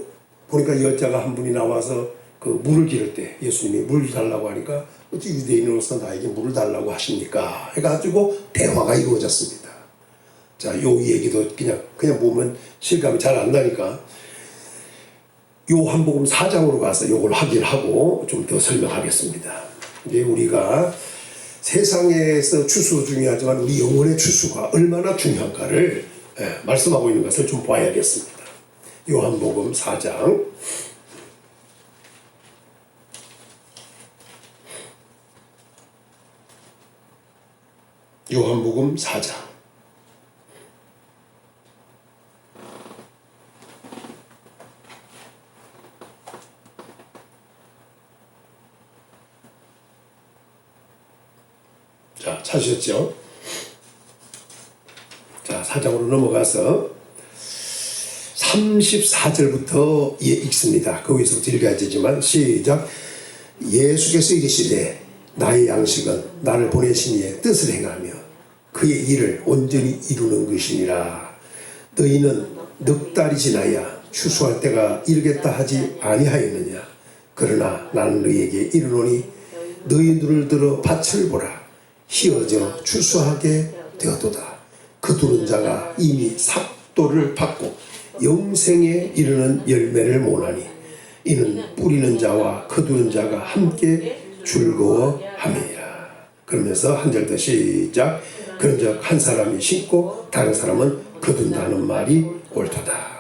보니까 여자가 한 분이 나와서 그 물을 기를 때 예수님이 물 달라고 하니까 어찌 유대인으로서 나에게 물을 달라고 하십니까? 해가지고 대화가 이루어졌습니다. 자, 요 얘기도 그냥 보면 실감이 잘 안 나니까 요한복음 4장으로 가서 요걸 확인하고 좀 더 설명하겠습니다. 이제 우리가 세상에서 추수 중요하지만 우리 영혼의 추수가 얼마나 중요한가를 말씀하고 있는 것을 좀 봐야겠습니다. 요한복음 4장 요한복음 4장 자, 찾으셨죠? 자, 4장으로 넘어가서 34절부터 읽습니다. 거기서부터 읽어야 되지만 시작. 예수께서 이르시되 나의 양식은 나를 보내신 이의 뜻을 행하며 그의 일을 온전히 이루는 것이니라. 너희는 넉 달이 지나야 추수할 때가 이르겠다 하지 아니하였느냐. 그러나 나는 너희에게 이르노니 너희 눈을 들어 밭을 보라. 희어져 추수하게 되었도다. 거두는 자가 이미 삭도를 받고 영생에 이르는 열매를 모나니 이는 뿌리는 자와 거두는 자가 함께 즐거워함이니라. 그러면서 한 절 더 시작. 그런즉 한 사람이 심고 다른 사람은 거둔다는 말이 옳도다.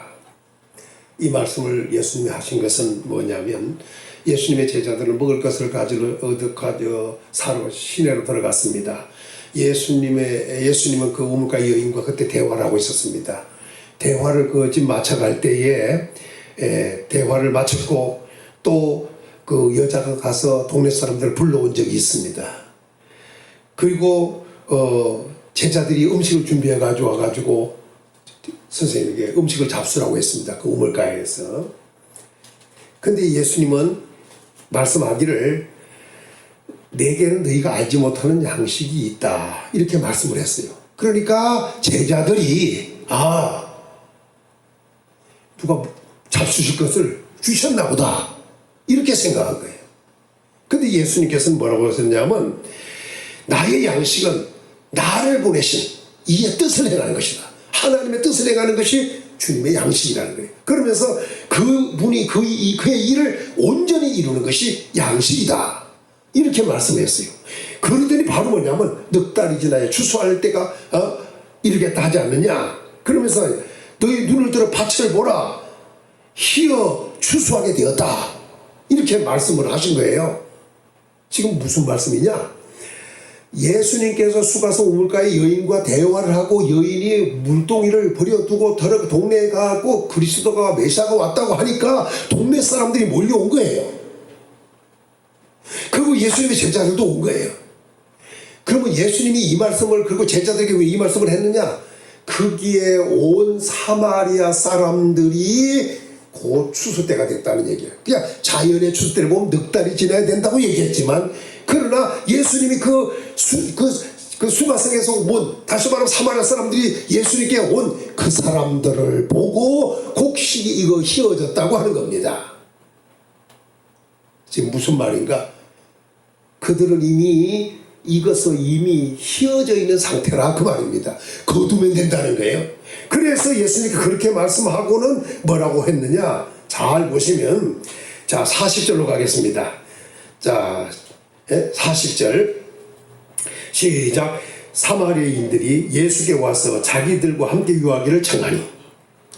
이 말씀을 예수님이 하신 것은 뭐냐면 예수님의 제자들은 먹을 것을 가지러 사러 시내로 들어갔습니다. 예수님은 그 우물가 여인과 그때 대화를 하고 있었습니다. 대화를 집 마쳐갈 때에 대화를 마쳤고 또 그 여자가 가서 동네 사람들을 불러온 적이 있습니다. 그리고 제자들이 음식을 준비해 가지고 와가지고 선생님에게 음식을 잡수라고 했습니다. 그 우물가에서. 근데 예수님은 말씀하기를 내게는 너희가 알지 못하는 양식이 있다 이렇게 말씀을 했어요. 그러니까 제자들이 누가 잡수실 것을 주셨나 보다 이렇게 생각한 거예요. 근데 예수님께서는 뭐라고 하셨냐면 나의 양식은 나를 보내신 이의 뜻을 행하는 것이다. 하나님의 뜻을 행하는 것이 주님의 양식이라는 거예요. 그러면서 그분이 그의 일을 온전히 이루는 것이 양식이다 이렇게 말씀했어요. 그러더니 바로 뭐냐면 넉 달이 지나야 추수할 때가 이르겠다 하지 않느냐. 그러면서 너희 눈을 들어 밭을 보라. 희어 추수하게 되었다 이렇게 말씀을 하신 거예요. 지금 무슨 말씀이냐? 예수님께서 수가성 우물가의 여인과 대화를 하고 여인이 물동이를 버려두고 동네에 가고 그리스도가 메시아가 왔다고 하니까 동네 사람들이 몰려온 거예요. 그리고 예수님의 제자들도 온 거예요. 그러면 예수님이 이 말씀을 그리고 제자들에게 왜 이 말씀을 했느냐? 거기에 온 사마리아 사람들이 그 추수 때가 됐다는 얘기예요. 그냥 자연의 추수 때를 보면 넉 달이 지나야 된다고 얘기했지만, 그러나 예수님이 그 수가성에서 온, 다시 말하면 사마리아 사람들이 예수님께 온 그 사람들을 보고 곡식이 이거 휘어졌다고 하는 겁니다. 지금 무슨 말인가? 그들은 이미 익어서 이미 휘어져 있는 상태라 그 말입니다. 거두면 된다는 거예요. 그래서 예수님이 그렇게 말씀하고는 뭐라고 했느냐? 잘 보시면, 자 40절로 가겠습니다. 자 40절 시작. 사마리아인들이 예수께 와서 자기들과 함께 유하기를 청하니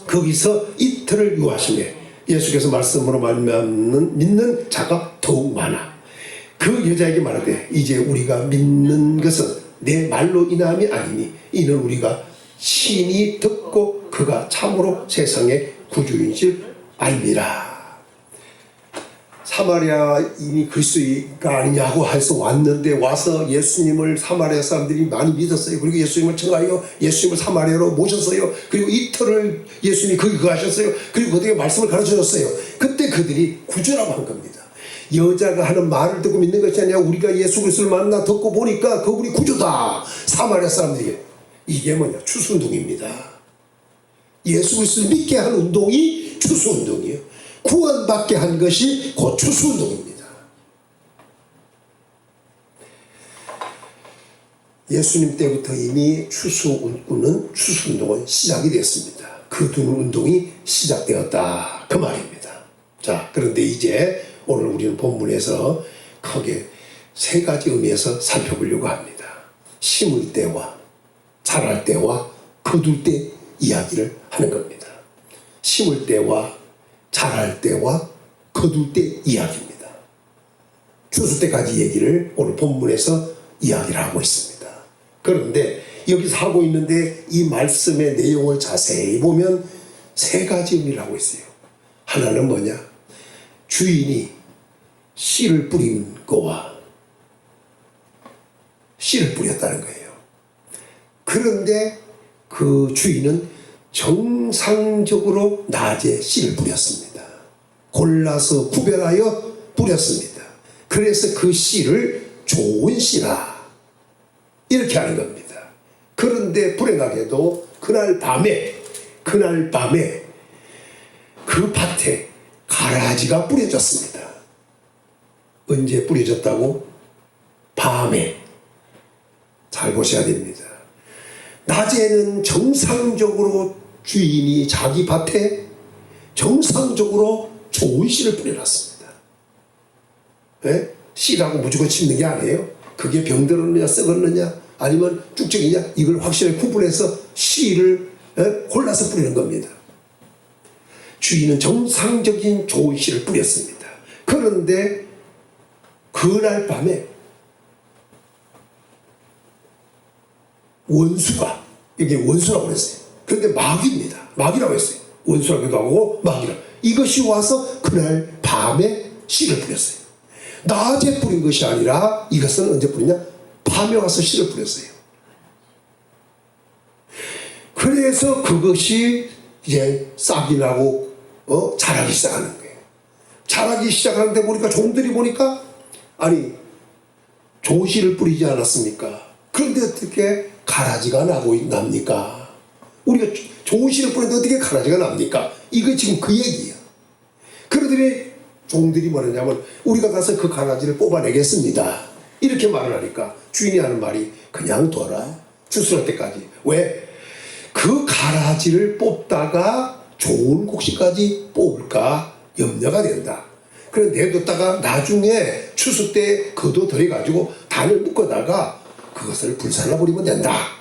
거기서 이틀을 유하시며 예수께서 말씀으로 말미암는 믿는 자가 더욱 많아. 그 여자에게 말하되 이제 우리가 믿는 것은 내 말로 인함이 아니니 이는 우리가 신이 듣고 그가 참으로 세상의 구주인 줄 알미라. 사마리아인이 그리스도가 아니냐고 해서 왔는데, 와서 예수님을 사마리아 사람들이 많이 믿었어요. 그리고 예수님을 청하여 예수님을 사마리아로 모셨어요. 그리고 이틀을 예수님이 거기 거하셨어요. 그리고 그들에게 말씀을 가르쳐줬어요. 그때 그들이 구주라고 한 겁니다. 여자가 하는 말을 듣고 믿는 것이 아니라 우리가 예수 그리스도를 만나 듣고 보니까 그분이 구주다. 사마리아 사람들이. 이게 뭐냐? 추수운동입니다. 예수 그리스도를 믿게 한 운동이 추수운동이에요. 구원받게 한 것이 곧 추수운동입니다. 예수님 때부터 이미 추수운동은 시작이 됐습니다. 거두는 운동이 시작되었다 그 말입니다. 자, 그런데 이제 오늘 우리는 본문에서 크게 세 가지 의미에서 살펴보려고 합니다. 심을 때와 자랄 때와 거둘 때 이야기를 하는 겁니다. 심을 때와 자랄 때와 거둘 때 이야기입니다. 추수 때까지 얘기를 오늘 본문에서 이야기를 하고 있습니다. 그런데 여기서 하고 있는데 이 말씀의 내용을 자세히 보면 세 가지 의미를 하고 있어요. 하나는 뭐냐? 주인이 씨를 뿌린 거와 씨를 뿌렸다는 거예요. 그런데 그 주인은 정상적으로 낮에 씨를 뿌렸습니다. 골라서 구별하여 뿌렸습니다. 그래서 그 씨를 좋은 씨라 이렇게 하는 겁니다. 그런데 불행하게도 그날 밤에 그 밭에 가라지가 뿌려졌습니다. 언제 뿌려졌다고? 밤에. 잘 보셔야 됩니다. 낮에는 정상적으로 주인이 자기 밭에 정상적으로 좋은 씨를 뿌려놨습니다. 네? 씨라고 무조건 심는 게 아니에요. 그게 병들었느냐 썩었느냐 아니면 쭉적이냐 이걸 확실히 구분해서 씨를 골라서 뿌리는 겁니다. 주인은 정상적인 좋은 씨를 뿌렸습니다. 그런데 그날 밤에 원수가, 이게 원수라고 그랬어요. 그런데 마귀입니다. 마귀라고 했어요. 원수라고도 하고 마귀라. 이것이 와서 그날 밤에 씨를 뿌렸어요. 낮에 뿌린 것이 아니라 이것은 언제 뿌리냐? 밤에 와서 씨를 뿌렸어요. 그래서 그것이 이제 싹이 나고 자라기 시작하는 거예요. 자라기 시작하는데 보니까 종들이 보니까 아니 좋은 씨를 뿌리지 않았습니까? 그런데 어떻게 가라지가 납니까? 우리가 좋은 씨를 뿌리는데 어떻게 가라지가 납니까? 이거 지금 그 얘기예요. 그러더니 종들이 뭐냐면 우리가 가서 그 가라지를 뽑아내겠습니다. 이렇게 말을 하니까 주인이 하는 말이 그냥 둬라. 추수할 때까지. 왜? 그 가라지를 뽑다가 좋은 곡식까지 뽑을까 염려가 된다. 그래 내뒀다가 나중에 추수 때 거둬들여가지고 단을 묶어다가 그것을 불살라버리면 된다.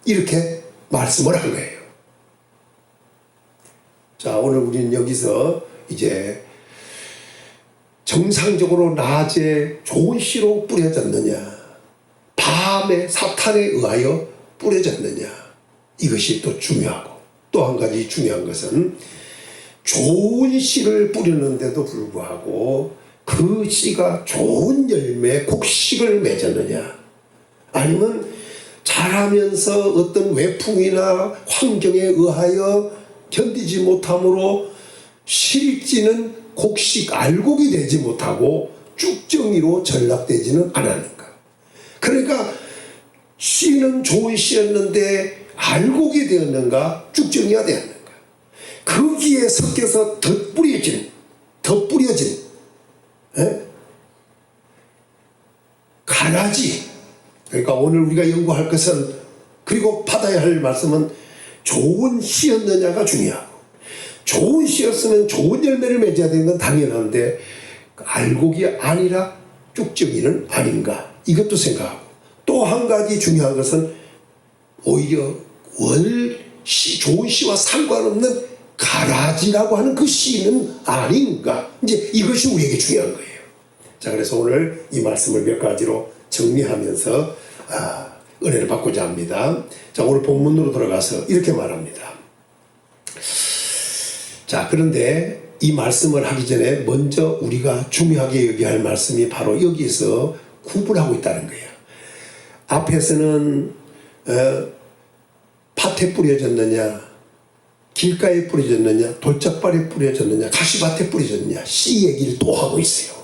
이렇게 말씀을 한 거예요. 자, 오늘 우리는 여기서 이제 정상적으로 낮에 좋은 씨로 뿌려졌느냐, 밤에 사탄에 의하여 뿌려졌느냐, 이것이 또 중요하고, 또 한 가지 중요한 것은 좋은 씨를 뿌렸는데도 불구하고 그 씨가 좋은 열매, 곡식을 맺었느냐, 아니면 자라면서 어떤 외풍이나 환경에 의하여 견디지 못함으로 실지는 곡식 알곡이 되지 못하고 쭉정이로 전락되지는 않았는가. 그러니까 씨는 좋은 씨였는데 알곡이 되었는가 쭉정이가 되었는가. 거기에 섞여서 덧뿌려진 가라지. 그러니까 오늘 우리가 연구할 것은, 그리고 받아야 할 말씀은 좋은 씨였느냐가 중요하고, 좋은 씨였으면 좋은 열매를 맺어야 되는 건 당연한데 알곡이 아니라 쭉정이는 아닌가, 이것도 생각하고, 또 한 가지 중요한 것은 오히려 좋은 씨와 상관없는 가라지라고 하는 그 씨는 아닌가, 이제 이것이 우리에게 중요한 거예요. 자, 그래서 오늘 이 말씀을 몇 가지로 정리하면서 은혜를 받고자 합니다. 자, 오늘 본문으로 돌아가서 이렇게 말합니다. 자, 그런데 이 말씀을 하기 전에 먼저 우리가 중요하게 여겨야 할 말씀이 바로 여기에서 구분하고 있다는 거예요. 앞에서는 밭에 뿌려졌느냐, 길가에 뿌려졌느냐, 돌짝발에 뿌려졌느냐, 가시밭에 뿌려졌느냐, 씨 얘기를 또 하고 있어요.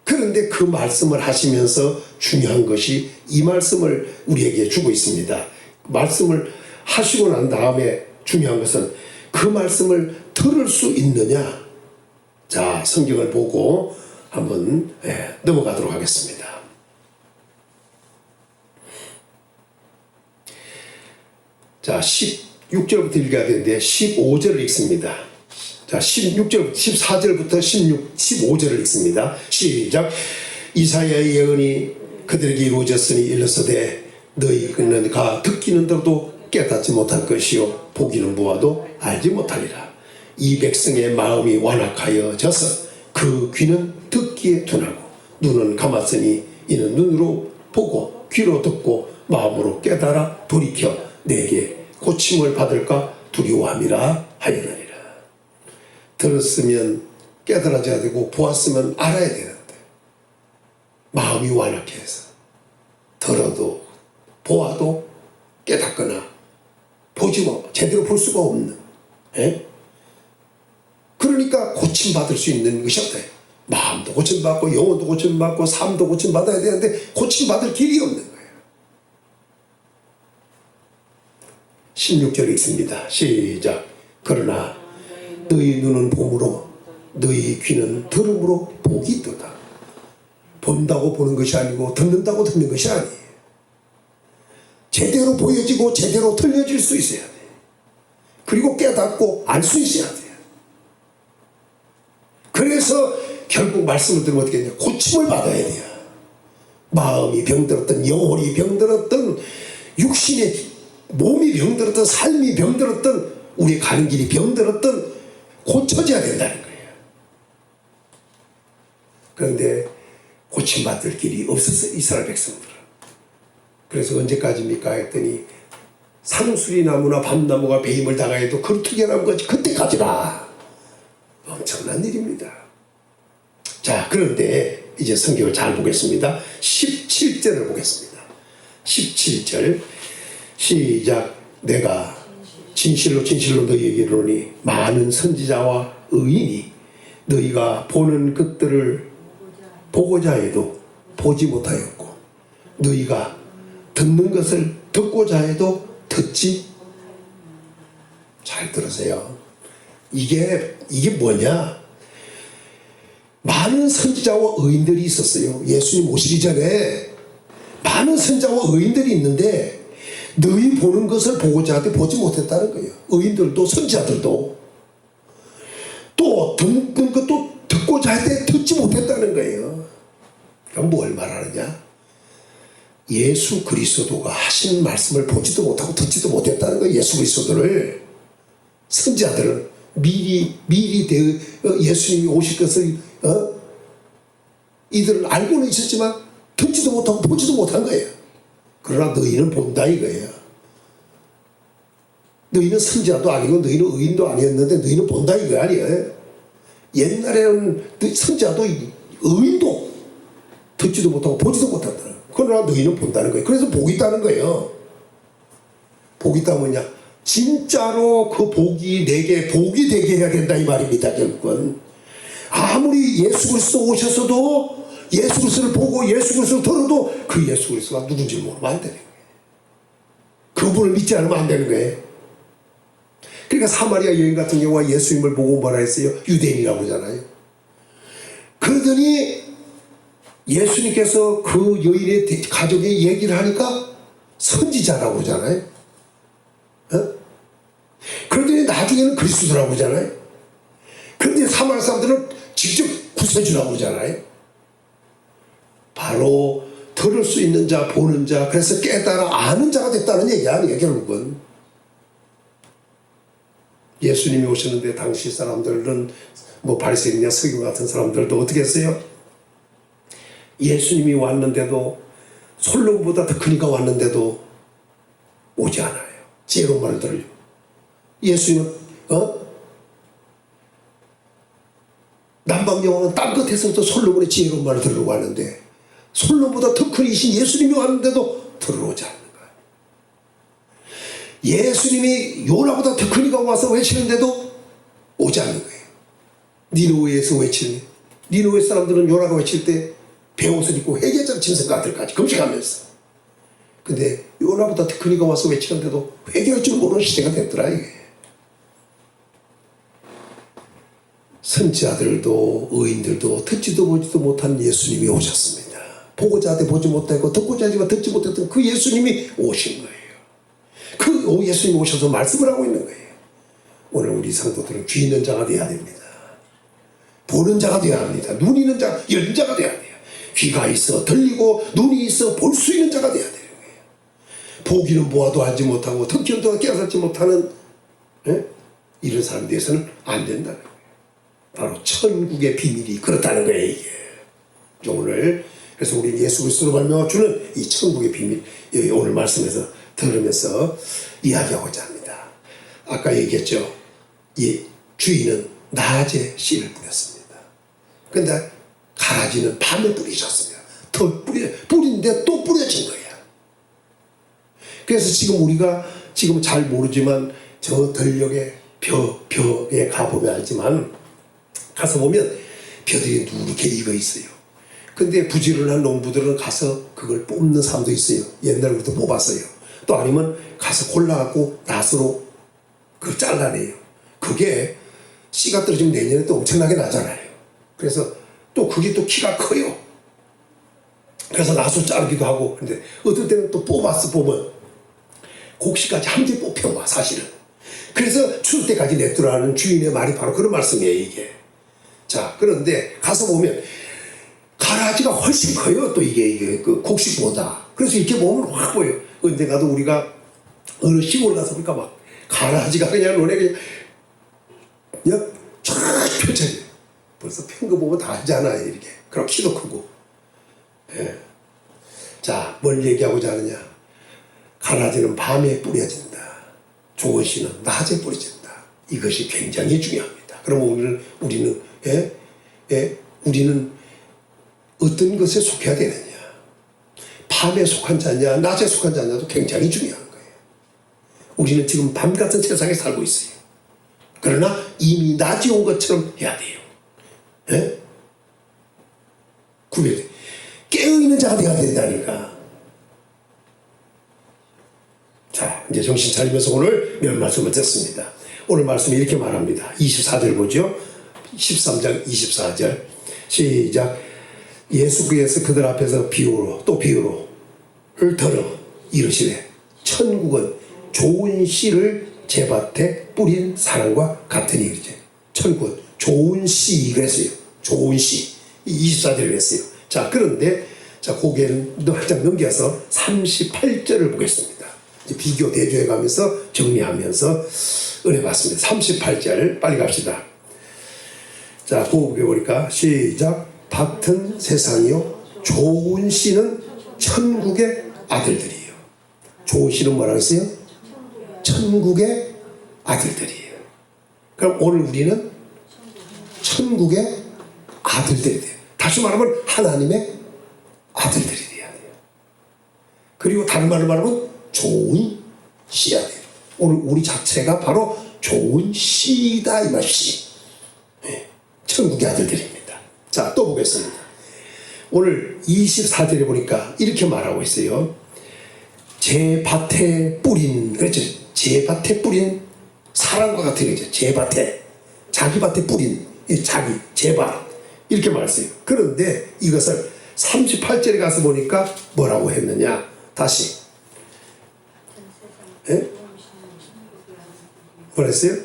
그런데 그 말씀을 하시면서 중요한 것이 이 말씀을 우리에게 주고 있습니다. 말씀을 하시고 난 다음에 중요한 것은 그 말씀을 들을 수 있느냐. 자, 성경을 보고 한번 넘어가도록 하겠습니다. 자, 16절부터 읽어야 되는데 15절을 읽습니다. 자, 14절부터 15절을 읽습니다. 시작. 이사야의 예언이 그들에게 이루어졌으니 일러서되 너희는 듣기는 들어도 깨닫지 못할 것이요 보기는 보아도 알지 못하리라. 이 백성의 마음이 완악하여져서 그 귀는 듣기에 둔하고 눈은 감았으니 이는 눈으로 보고 귀로 듣고 마음으로 깨달아 돌이켜 내게 고침을 받을까 두려워함이라 하였느니라. 들었으면 깨달아져야 되고 보았으면 알아야 되는데 마음이 완악해서 들어도 보아도 깨닫거나 제대로 볼 수가 없는, 그러니까 고침받을 수 있는 것이 없다. 마음도 고침받고 영혼도 고침받고 삶도 고침받아야 되는데 고침받을 길이 없는 거예요. 16절 읽습니다. 시작. 그러나 너희 눈은 봄으로 너희 귀는 들음으로 복이 있도다. 본다고 보는 것이 아니고 듣는다고 듣는 것이 아니에요. 제대로 보여지고 제대로 들려질 수 있어야 돼. 그리고 깨닫고 알 수 있어야 돼. 그래서 결국 말씀을 들으면 어떻게 되냐, 고침을 받아야 돼요. 마음이 병들었던, 영혼이 병들었던, 육신의 몸이 병들었던, 삶이 병들었던, 우리의 가는 길이 병들었던 고쳐져야 된다는 거예요. 그런데 고침받을 길이 없었어요, 이스라엘 백성들은. 그래서 언제까지입니까 했더니 상수리나무나 밤나무가 배임을 당하여도 그렇게 나무 같이 그때까지라. 엄청난 일입니다. 자, 그런데 이제 성경을 잘 보겠습니다. 17절을 보겠습니다. 17절 시작. 내가 진실로 진실로 너희에게 이르노니 많은 선지자와 의인이 너희가 보는 것들을 보고자 해도 보지 못하였고 너희가 듣는 것을 듣고자 해도 듣지. 잘 들으세요. 이게 뭐냐? 많은 선지자와 의인들이 있었어요. 예수님 오시기 전에 많은 선지자와 의인들이 있는데 너희 보는 것을 보고자 하되 보지 못했다는 거예요. 의인들도 선지자들도. 또 듣는 것도 듣고자 하되 듣지 못했다는 거예요. 그럼 뭘 말하느냐? 예수 그리스도가 하신 말씀을 보지도 못하고 듣지도 못했다는 거예요. 예수 그리스도를. 선지자들은 미리 예수님이 오실 것을 이들은 알고는 있었지만 듣지도 못하고 보지도 못한 거예요. 그러나 너희는 본다 이거예요. 너희는 선지자도 아니고 너희는 의인도 아니었는데 너희는 본다 이거 아니에요. 옛날에는 선지자도 의인도 듣지도 못하고 보지도 못한다. 그러나 너희는 본다는 거예요. 그래서 복이 있다는 거예요. 복이 있다 뭐냐? 진짜로 그 복이 내게 복이 되게 해야 된다 이 말입니다. 결국은 아무리 예수 그리스도 오셨어도 예수 그리스도를 보고 예수 그리스도를 들어도 그 예수 그리스도가 누군지 모르면 안 되는 거예요. 그분을 믿지 않으면 안 되는 거예요. 그러니까 사마리아 여인 같은 경우가 예수님을 보고 뭐라 했어요? 유대인이라고 하잖아요. 그러더니 예수님께서 그 여인의 가족의 얘기를 하니까 선지자라고 하잖아요. 그러더니 나중에는 그리스도라고 하잖아요. 그런데 사마리아 사람들은 직접 구세주라고 하잖아요. 바로 들을 수 있는 자, 보는 자, 그래서 깨달아 아는 자가 됐다는 얘기 아니에요. 결국은 예수님이 오셨는데 당시 사람들은 뭐 바리새인이나 서기관 같은 사람들도 어떻게 했어요? 예수님이 왔는데도 솔로몬보다 더 크니까 왔는데도 오지 않아요. 지혜로운 말을 들으려. 예수님은 남방여왕은 땅 끝에서부터 솔로몬의 지혜로운 말을 들으려고 하는데 솔로몬보다 더 큰 이신 예수님이 왔는데도 들어오지 않는 거예요. 예수님이 요나보다 더 크니까 와서 외치는데도 오지 않는 거예요. 니느웨에서 외치는 니느웨 사람들은 요나가 외칠 때 베옷을 입고 회개장 짐승가들까지 금식하면서 근데 요나보다 더 크니까 와서 외치는데도 회개할 줄 모르는 시대가 됐더라 이게. 선지자들도 의인들도 듣지도 보지도 못한 예수님이 오셨습니다. 보고자 하되 보지 못하고 듣고자 하지만 듣지 못했던 그 예수님이 오신 거예요. 그 예수님이 오셔서 말씀을 하고 있는 거예요. 오늘 우리 성도들은 귀 있는 자가 되어야 됩니다. 보는 자가 되어야 합니다. 눈 있는 자, 열린 자가 되어야 돼요. 귀가 있어 들리고 눈이 있어 볼 수 있는 자가 되어야 되는 거예요. 보기는 보아도 알지 못하고 듣기는 또 깨닫지 못하는 이런 사람 대해서는 안 된다는 거예요. 바로 천국의 비밀이 그렇다는 거예요. 이게 오늘 그래서 우리 예수 그리스도로 말미암아 주는 이 천국의 비밀 오늘 말씀에서 들으면서 이야기하고자 합니다. 아까 얘기했죠. 이 주인은 낮에 씨를 뿌렸습니다. 그런데 가라지는 밤에 뿌리셨습니다. 더 뿌리는데 또 뿌려진 거예요. 그래서 지금 우리가 지금 잘 모르지만 저 들녘에 벼에 가보면 알지만 가서 보면 벼들이 누렇게 익어 있어요. 근데 부지런한 농부들은 가서 그걸 뽑는 사람도 있어요. 옛날부터 뽑았어요. 또 아니면 가서 골라갖고 낫으로 그걸 잘라내요. 그게 씨가 떨어지면 내년에 또 엄청나게 나잖아요. 그래서 또 그게 또 키가 커요. 그래서 낫으로 자르기도 하고. 근데 어떨 때는 또 뽑으면 곡식까지 함께 뽑혀와 사실은. 그래서 추울 때까지 냅두라는 주인의 말이 바로 그런 말씀이에요 이게. 자 그런데 가서 보면 가라지가 훨씬 커요. 또 이게 그 곡식보다. 그래서 이렇게 보면 확 보여요. 근데 가도 우리가 어느 시골 가서 보니까 막 가라지가 그냥 눈에 그냥 쫙 펼쳐져요. 벌써 편 거 보면 다 알잖아요. 이렇게. 그럼 키도 크고. 예. 자, 뭘 얘기하고자 하느냐. 가라지는 밤에 뿌려진다. 좋은 씨는 낮에 뿌려진다. 이것이 굉장히 중요합니다. 그러면 우리는 우리는 어떤 것에 속해야 되느냐. 밤에 속한 자냐 낮에 속한 자냐도 굉장히 중요한 거예요. 우리는 지금 밤 같은 세상에 살고 있어요. 그러나 이미 낮이 온 것처럼 해야 돼요. 예? 구별돼. 깨어있는 자가 되어야 된다니까. 자 이제 정신 차리면서 오늘 몇 말씀을 듣습니다. 오늘 말씀이 이렇게 말합니다. 24절 보죠. 13장 24절 시작. 예수께서 그들 앞에서 비유로 또 비유로를 들어 이르시되 천국은 좋은 씨를 제밭에 뿌린 사람과 같으니 이제 천국은 좋은 씨 그랬어요. 좋은 씨 24절을 그랬어요. 자 그런데 자 고개를 한 장 넘겨서 38절을 보겠습니다. 이제 비교 대조해 가면서 정리하면서 은혜 받습니다. 38절 빨리 갑시다. 자 고개 보니까 시작. 밭은 세상이요 좋은 씨는 천국의 아들들이에요. 좋은 씨는 뭐라고 했어요? 천국의 아들들이에요. 그럼 오늘 우리는 천국의 아들들이 돼요. 다시 말하면 하나님의 아들들이 돼야 돼요. 그리고 다른 말로 말하면 좋은 씨야 돼요. 오늘 우리 자체가 바로 좋은 씨다 이 말이지. 천국의 아들들입니다. 자, 또 보겠습니다. 오늘 24절에 보니까 이렇게 말하고 있어요. 제 밭에 뿌린, 그렇죠? 제 밭에 뿌린 사람과 같은 거죠. 제 밭에, 자기 밭에 뿌린, 자기, 제 밭. 이렇게 말했어요. 그런데 이것을 38절에 가서 보니까 뭐라고 했느냐? 다시. 예? 뭐라 했어요?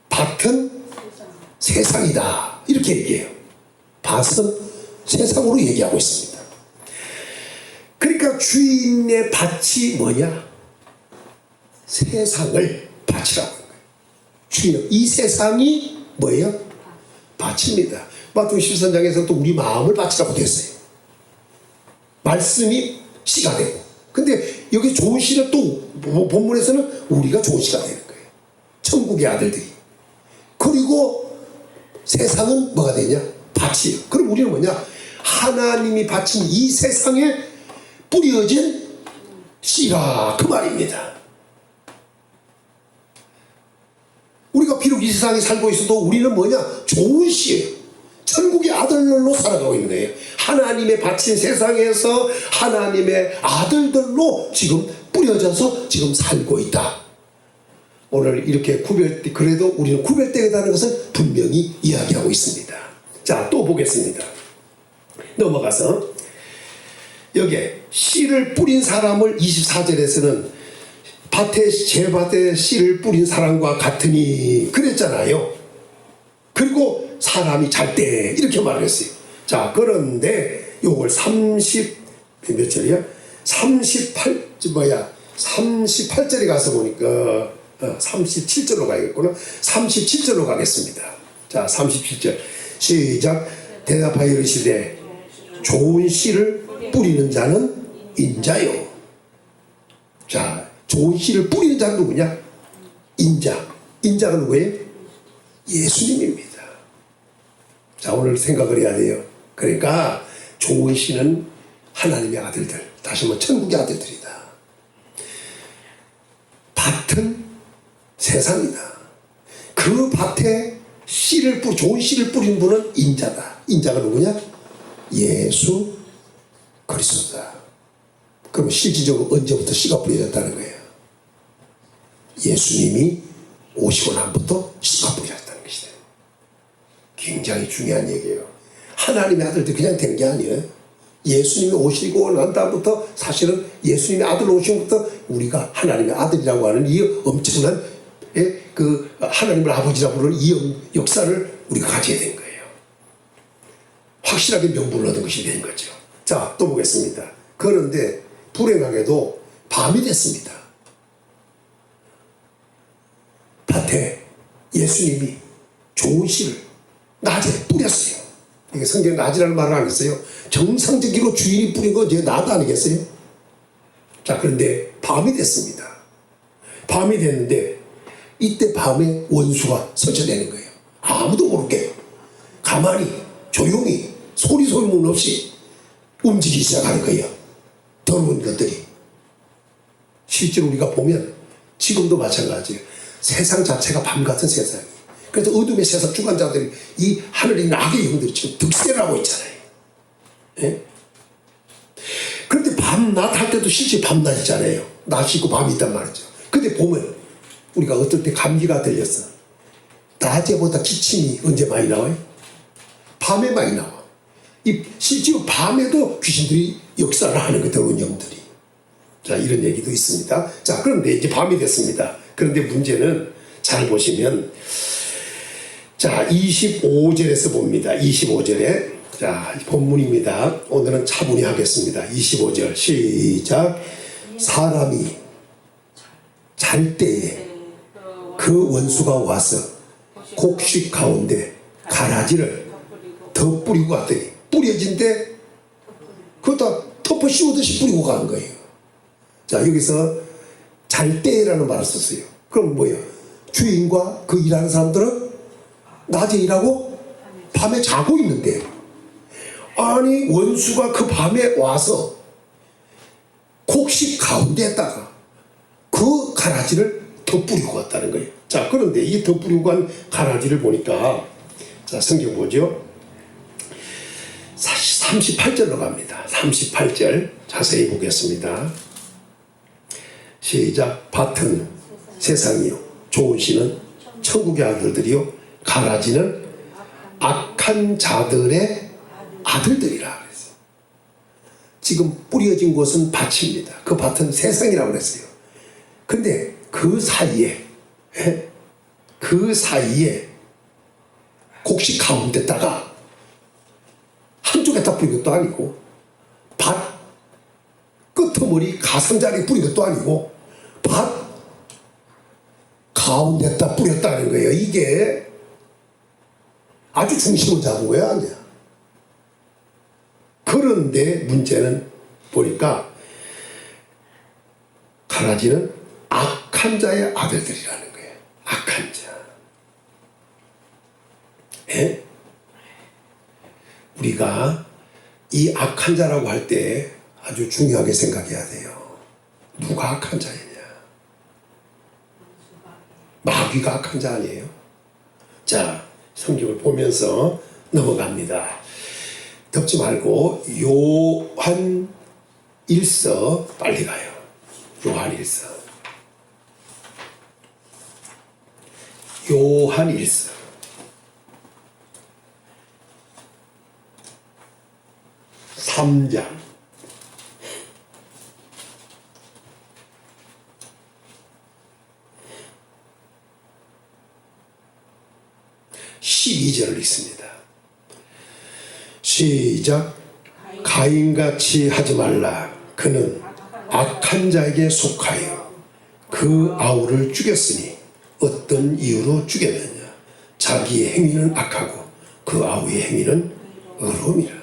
밭은 세상이다. 이렇게 얘기해요. 밭은 세상으로 얘기하고 있습니다. 그러니까 주인의 밭이 뭐냐? 세상을 밭이라고 하는 거예요. 주인, 이 세상이 뭐예요? 밭입니다. 마태복음 13장에서 또 우리 마음을 밭이라고 됐어요. 말씀이 씨가 되고. 근데 여기 좋은 씨는 또 본문에서는 우리가 좋은 씨가 되는 거예요. 천국의 아들들이. 그리고 세상은 뭐가 되냐? 밭이에요. 그럼 우리는 뭐냐? 하나님이 바친 이 세상에 뿌려진 씨라 그 말입니다. 우리가 비록 이 세상에 살고 있어도 우리는 뭐냐? 좋은 씨예요. 천국의 아들로 살아가고 있는 거예요. 하나님의 바친 세상에서 하나님의 아들들로 지금 뿌려져서 지금 살고 있다. 오늘 이렇게 그래도 우리는 구별되다는 것을 분명히 이야기하고 있습니다. 자, 또 보겠습니다. 넘어가서 여기에 씨를 뿌린 사람을 24절에서는 제 밭에 씨를 뿌린 사람과 같으니 그랬잖아요. 그리고 사람이 잘 때 이렇게 말했어요. 자, 그런데 요걸 몇 절이야? 38절에 가서 보니까 37절로 가야겠구나. 37절로 가겠습니다. 자, 37절 시작. 대답하여 이르시되 좋은 씨를 뿌리는 자는 인자요. 자, 좋은 씨를 뿌리는 자는 누구냐? 인자. 인자가 누구예요? 예수님입니다. 자, 오늘 생각을 해야 돼요. 그러니까 좋은 씨는 하나님의 아들들, 다시 한번 천국의 아들들이다. 밭은 세상이다. 그 밭에 좋은 씨를 뿌린 분은 인자다. 인자가 누구냐? 예수 그리스도다. 그럼 실질적으로 언제부터 씨가 뿌려졌다는 거예요? 예수님이 오시고 난부터 씨가 뿌려졌다는 것이다. 굉장히 중요한 얘기예요. 하나님의 아들들 그냥 된 게 아니에요. 예수님이 오시고 난 다음부터 사실은 예수님의 아들 오신 것부터 우리가 하나님의 아들이라고 하는 이 엄청난 그 하나님을 아버지라고 부르는 이 역사를 우리가 가져야 된 거예요. 확실하게 명분을 얻은 것이 된 거죠. 자, 또 보겠습니다. 그런데 불행하게도 밤이 됐습니다. 밭에 예수님이 좋은 씨를 낮에 뿌렸어요. 이게 성경에 낮이라는 말을 안 했어요. 정상적으로 주인이 뿌린 건 이제 낮 아니겠어요? 자, 그런데 밤이 됐습니다. 밤이 됐는데 이때 밤에 원수가 설치되는 거예요. 아무도 모르게 가만히 조용히 소리 소문 없이 움직이기 시작하는 거예요. 더러운 것들이. 실제로 우리가 보면 지금도 마찬가지예요. 세상 자체가 밤 같은 세상이에요. 그래서 어둠의 세상 주관자들이 이 하늘의 악의 영들이 지금 득세를 하고 있잖아요. 예? 그런데 밤낮 할 때도 실제 밤낮이잖아요. 낮이 있고 밤이 있단 말이죠. 근데 보면 우리가 어떨 때 감기가 들렸어. 낮에보다 기침이 언제 많이 나와요? 밤에 많이 나와. 실제로 밤에도 귀신들이 역사를 하는 그 더러운 영들이. 자, 이런 얘기도 있습니다. 자, 그런데 이제 밤이 됐습니다. 그런데 문제는 잘 보시면 자, 25절에서 봅니다. 25절에 자, 본문입니다. 오늘은 차분히 하겠습니다. 25절 시작. 사람이 잘 때에 그 원수가 와서 곡식 가운데 가라지를 더 뿌리고 갔더니 뿌려진데 그것도 터퍼 씌우듯이 뿌리고 간 거예요. 자, 여기서 잘 때라는 말을 썼어요. 그럼 뭐예요? 주인과 그 일하는 사람들은 낮에 일하고 밤에 자고 있는데, 아니 원수가 그 밤에 와서 곡식 가운데에다가 그 가라지를 덧뿌리고 갔다는 거예요. 자, 그런데 이 덧뿌리고 간 가라지를 보니까, 자, 성경 보죠. 38절로 갑니다. 38절 자세히 보겠습니다. 시작. 밭은 세상이요, 좋은 씨는 천국의 아들들이요, 가라지는 악한 자들의 아들들이라 그랬어요. 지금 뿌려진 곳은 밭입니다. 그 밭은 세상이라고 그랬어요. 근데 그 사이에 곡식 가운데다가 한쪽에다 뿌린 것도 아니고 밭 끄트머리 가슴자리에 뿌린 것도 아니고 밭 가운데다 뿌렸다는 거예요. 이게 아주 중심을 잡은 거야, 아니야. 그런데 문제는 보니까 가라지는 악한 자의 아들들이라는 거예요. 악한 자. 예? 우리가 이 악한 자라고 할 때 아주 중요하게 생각해야 돼요. 누가 악한 자이냐? 마귀가 악한 자 아니에요? 자, 성경을 보면서 넘어갑니다. 덮지 말고 요한 1서 빨리 가요. 요한 1서. 요한 1서. 3장 12절을 읽습니다. 시작. 가인같이 하지 말라. 그는 악한 자에게 속하여 그 아우를 죽였으니 어떤 이유로 죽였느냐? 자기의 행위는 악하고 그 아우의 행위는 의로움이라.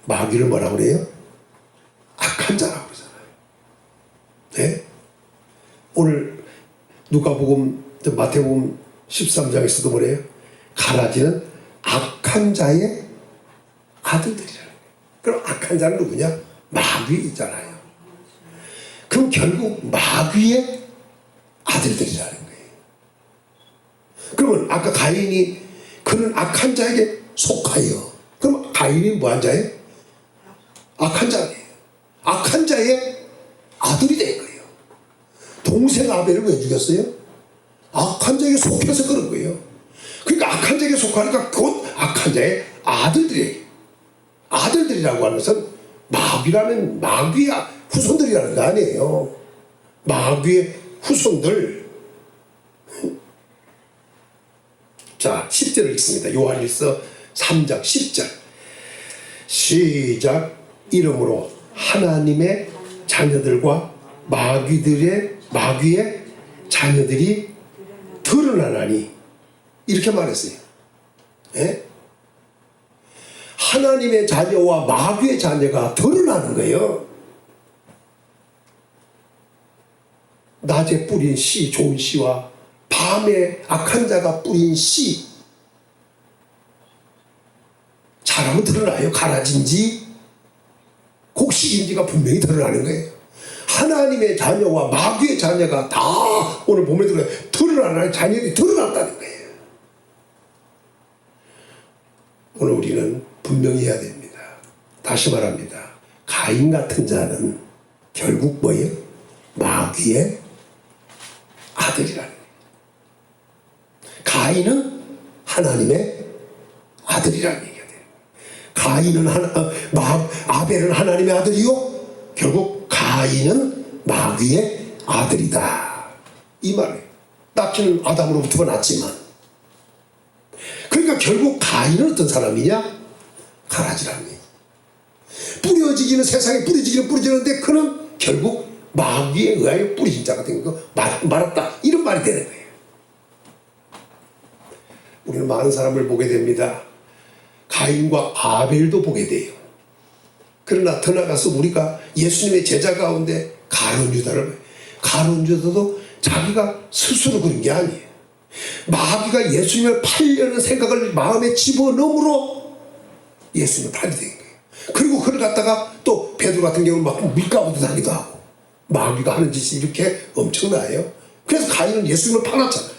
마귀를 뭐라고 그래요? 악한 자라고 그러잖아요. 네? 오늘 누가복음, 마태복음 13장에서도 뭐래요? 가라지는 악한 자의 아들들이라는 거예요. 그럼 악한 자는 누구냐? 마귀잖아요. 그럼 결국 마귀의 아들들이라는 거예요. 그러면 아까 가인이 그는 악한 자에게 속하여. 그럼 가인이 뭐한 자예요? 악한 자예요. 악한 자의 아들이 된 거예요. 동생 아벨을 왜 죽였어요? 악한 자에게 속해서 그런 거예요. 그러니까 악한 자에게 속하니까 곧 악한 자의 아들들이에요. 아들들이라고 하는 것은 마귀라는 마귀의 후손들이라는 거 아니에요. 마귀의 후손들. 자, 10절을 읽습니다. 요한 1서 3장 10절. 시작. 이러므로 하나님의 자녀들과 마귀의 자녀들이 드러나나니 이렇게 말했어요. 예? 하나님의 자녀와 마귀의 자녀가 드러나는 거예요. 낮에 뿌린 씨, 좋은 씨와 밤에 악한 자가 뿌린 씨, 자라면 드러나요. 가라진지 곡식인지가 분명히 드러나는 거예요. 하나님의 자녀와 마귀의 자녀가 다 오늘 보면 드러나는 자녀들이 드러났다는 거예요. 오늘 우리는 분명히 해야 됩니다. 다시 말합니다. 가인 같은 자는 결국 뭐예요? 마귀의 아들이라는 거예요. 가인은 하나님의 아들이라는 얘기가 돼요. 가인은 아벨은 하나님의 아들이요, 결국 가인은 마귀의 아들이다, 이 말이에요. 낳기는 아담으로부터 났지만, 그러니까 결국 가인은 어떤 사람이냐? 가라지라는 거예요. 뿌려지기는 세상에 뿌려지는데 그는 결국 마귀에 의하여 뿌려진 자가 된 거, 말았다, 이런 말이 되는 거예요. 우리는 많은 사람을 보게 됩니다. 가인과 아벨도 보게 돼요. 그러나 더 나가서 우리가 예수님의 제자 가운데 가룟 유다도 자기가 스스로 그런 게 아니에요. 마귀가 예수님을 팔려는 생각을 마음에 집어넣음으로 예수님을 팔게 된 거예요. 그리고 그를 갖다가 또 베드로 같은 경우는 막 밀가부도 하기도 하고, 마귀가 하는 짓이 이렇게 엄청나요. 그래서 가인은 예수님을 팔았잖아요.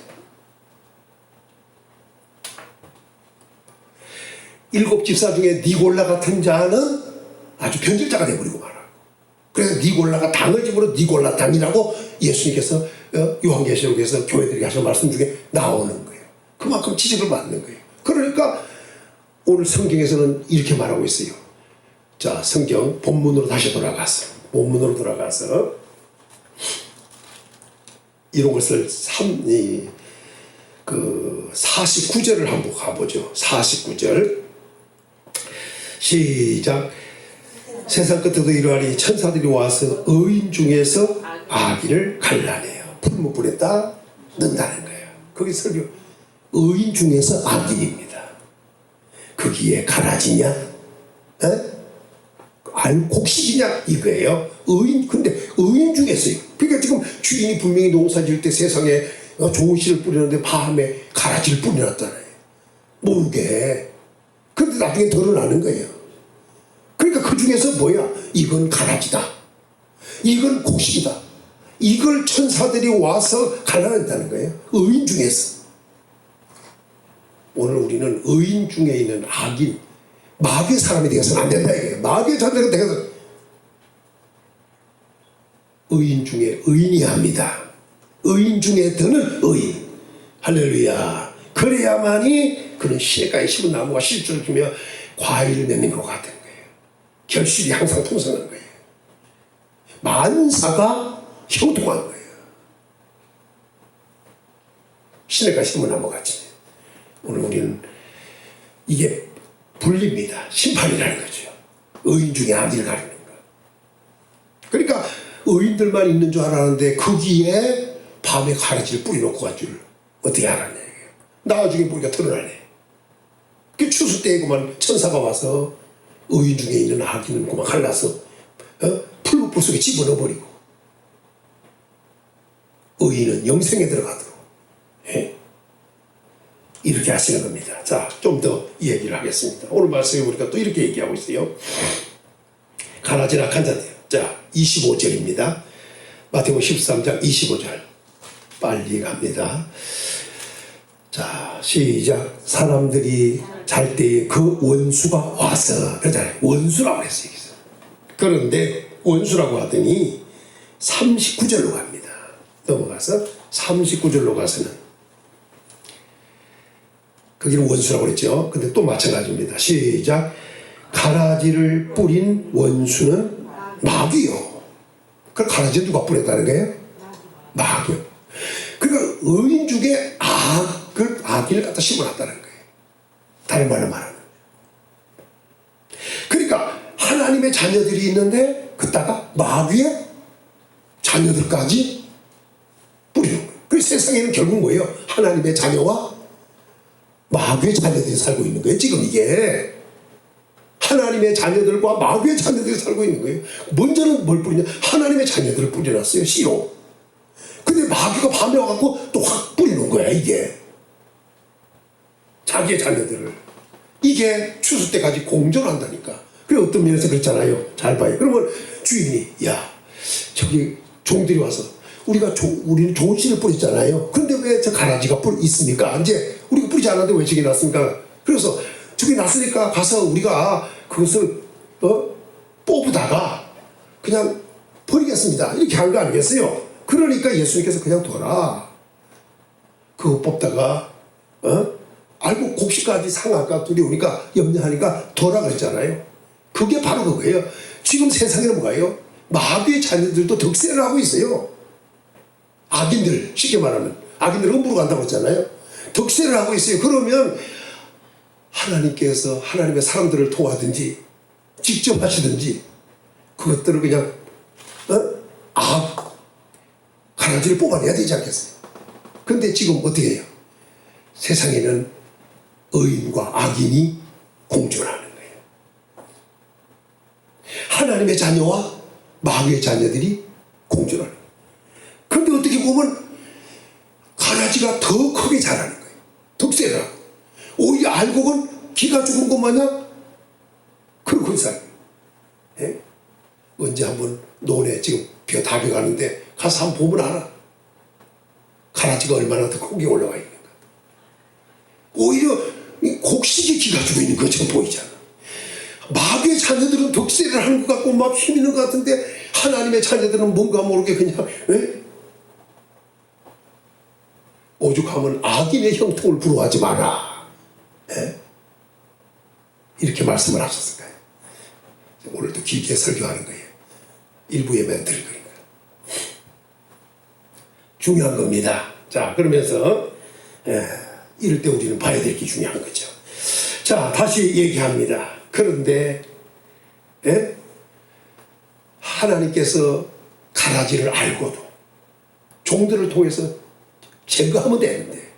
7 집사 중에 니골라 같은 자는 아주 변절자가 되어버리고 말아요. 그래서 니골라가 당을 집으로 니골라 당이라고 예수님께서 요한계시록에서 교회들에게 하신 말씀 중에 나오는 거예요. 그만큼 지적을 받는 거예요. 그러니까 오늘 성경에서는 이렇게 말하고 있어요. 자, 성경 본문으로 다시 돌아가서 이런 것을 49절을 한번 가보죠. 49절 시작. 세상 끝에도 이러하니 천사들이 와서 의인 중에서 악인을 갈라내요. 풀무불에 딱 넣는다는 거예요. 거기 설교 의인 중에서 악인입니다. 거기에 가라지냐? 곡식이냐? 이거예요. 의인, 근데 의인 중에서요. 그러니까 지금 주인이 분명히 농사 지을 때 세상에 좋은 씨를 뿌리는데 밤에 가라지를 뿌려놨잖아요. 모르게. 근데 나중에 드러나는 거예요. 그러니까 그 중에서 뭐야? 이건 가라지다. 이건 곡식이다. 이걸 천사들이 와서 갈라낸다는 거예요. 의인 중에서. 오늘 우리는 의인 중에 있는 악인, 마귀의 사람이 되어서는 안 된다 이거예요. 마귀의 자녀가 되어서 의인 중에 의인이 합니다. 의인 중에 드는 의인. 할렐루야. 그래야만이 그런 시냇가에 심은 나무가 실주를 주며 과일을 맺는 것 같은 거예요. 결실이 항상 풍성한 거예요. 만사가 형통한 거예요. 시냇가에 심은 나무같이. 오늘 우리는 이게 분리입니다. 심판이라는 거죠. 의인 중에 악인을 가리는 거. 그러니까 의인들만 있는 줄 알았는데 거기에 밤에 가라지를 뿌려놓고 간 줄 어떻게 알았냐 이게요. 나중에 보니까 드러나네. 그 추수 때에만 천사가 와서 의인 중에 있는 악인을 그만 갈라서 풀무불 속에 집어넣어버리고 의인은 영생에 들어가도록 이렇게 하시는 겁니다. 자, 좀 더 얘기를 하겠습니다. 오늘 말씀해 보니까 또 이렇게 얘기하고 있어요. 가라지 악한 자들. 자, 25절입니다. 마태복음 13장 25절. 빨리 갑니다. 자, 시작. 사람들이 잘 때에 그 원수가 와서 그러잖아요. 원수라고 그랬어요. 그런데 원수라고 하더니 39절로 갑니다. 넘어가서 39절로 가서는 거기는 원수라고 그랬죠. 근데 또 마찬가지입니다. 시작. 가라지를 뿌린 원수는 마귀요. 그 가라지 누가 뿌렸다는 거예요? 마귀요. 그러니까 의인 중에 악인을 갖다 심어놨다는 거예요. 다른 말로 말하면. 그러니까 하나님의 자녀들이 있는데 그따가 마귀의 자녀들까지 뿌리는 거예요. 그 세상에는 결국 뭐예요? 하나님의 자녀와 마귀의 자녀들이 살고 있는 거예요. 지금 이게 하나님의 자녀들과 마귀의 자녀들이 살고 있는 거예요. 먼저는 뭘 뿌리냐? 하나님의 자녀들을 뿌려놨어요. 씨로. 근데 마귀가 밤에 와갖고 또 확 뿌리는 거야. 이게 자기의 자녀들을. 이게 추수 때까지 공존한다니까. 그래 어떤 면에서 그렇잖아요. 잘 봐요. 그러면 주인이 야 저기 종들이 와서 우리는 좋은 씨를 뿌렸잖아요. 근데 왜 저 가라지가 있습니까? 이제 우리가 뿌리지 않았는데 왜 저기 났습니까? 그래서 저기 났으니까 가서 우리가 그것을 뽑다가 그냥 버리겠습니다. 이렇게 한 거 아니겠어요? 그러니까 예수님께서 그냥 둬라. 그거 뽑다가 알고 곡식까지 상할까 두려우니까 염려하니까 둬라 그랬잖아요. 그게 바로 그거예요. 지금 세상에는 뭐예요? 마귀의 자녀들도 득세를 하고 있어요. 악인들, 쉽게 말하면 악인들 음부로 간다고 했잖아요. 득세를 하고 있어요. 그러면 하나님께서 하나님의 사람들을 통하든지 직접 하시든지 그것들을 그냥 가라지를 뽑아내야 되지 않겠어요? 근데 지금 어떻게 해요? 세상에는 의인과 악인이 공존하는 거예요. 하나님의 자녀와 마귀의 자녀들이 공존하는 거예요. 근데 어떻게 보면 가라지가 더 크게 자라는 거예요. 득세를 하고. 오히려 알곡은 기가 죽은 것 마냥 그러고 있어요. 예? 언제 한번 논에 지금 비가 다 비가는데 가서 한번 보면 알아. 가라지가 얼마나 더 크게 올라와 있는가. 오히려 곡식이 기가지고 있는 것처럼 보이잖아. 마귀의 자녀들은 덕세를 하는 것 같고 막 힘 있는 것 같은데 하나님의 자녀들은 뭔가 모르게 그냥 오죽하면 악인의 형통을 부러워하지 마라. 이렇게 말씀을 하셨을 거예요. 오늘도 길게 설교하는 거예요. 일부 예배는 드릴 거니까. 중요한 겁니다. 자, 그러면서 이럴 때 우리는 봐야 될 게 중요한 거죠. 자, 다시 얘기합니다. 그런데 하나님께서 가라지를 알고도 종들을 통해서 제거하면 되는데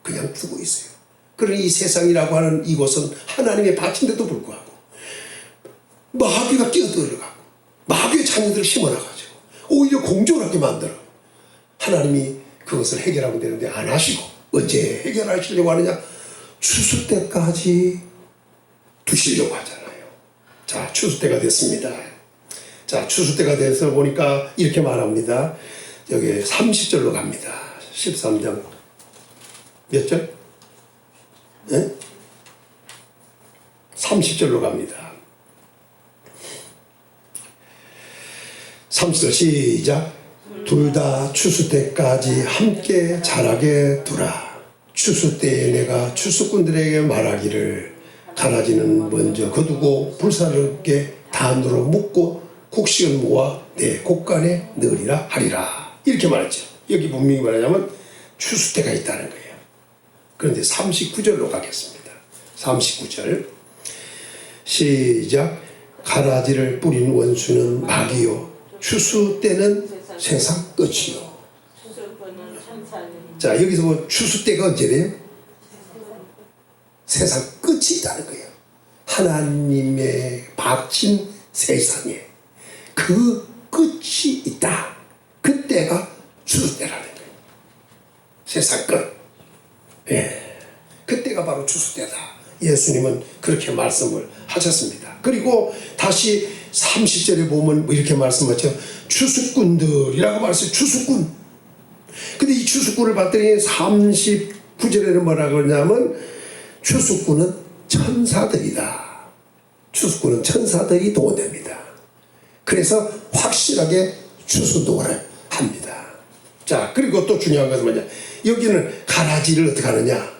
그냥 두고 있어요. 그러니 이 세상이라고 하는 이곳은 하나님의 밭인데도 불구하고 마귀가 끼어들어가고 마귀의 자녀들을 심어놔가지고 오히려 공존하게 만들어. 하나님이 그것을 해결하면 되는데 안 하시고 언제 해결하시려고 하느냐? 추수 때까지 두시려고 하잖아요. 자, 추수 때가 됐습니다. 자, 추수 때가 돼서 보니까 이렇게 말합니다. 여기 30절로 갑니다. 13장 몇 절? 30절로 갑니다. 30절 시작. 둘 다 추수 때까지 함께 자라게 두라. 추수 때에 내가 추수꾼들에게 말하기를 가라지는 먼저 거두고 불사르게 단으로 묶고 곡식은 모아 내 곡간에 넣으리라 하리라. 이렇게 말했죠. 여기 분명히 말하자면 추수 때가 있다는 거예요. 그런데 39절로 가겠습니다. 39절 시작. 가라지를 뿌린 원수는 마귀요 추수 때는 세상 끝이요. 자, 여기서 뭐 추수 때가 언제래요? 세상 끝이 있다는 거예요. 하나님의 밭인 세상에 그 끝이 있다. 그때가 추수 때라는 거예요. 세상 끝. 그때가 바로 추수 때다. 예수님은 그렇게 말씀을 하셨습니다. 그리고 다시 30절에 보면 이렇게 말씀하죠. 추수꾼들이라고 말했어요. 추수꾼. 근데 이 추수꾼을 봤더니 39절에는 뭐라 그러냐면 추수꾼은 천사들이다. 추수꾼은 천사들이 동원됩니다. 그래서 확실하게 추수동을 합니다. 자, 그리고 또 중요한 것은 뭐냐? 여기는 가라지를 어떻게 하느냐?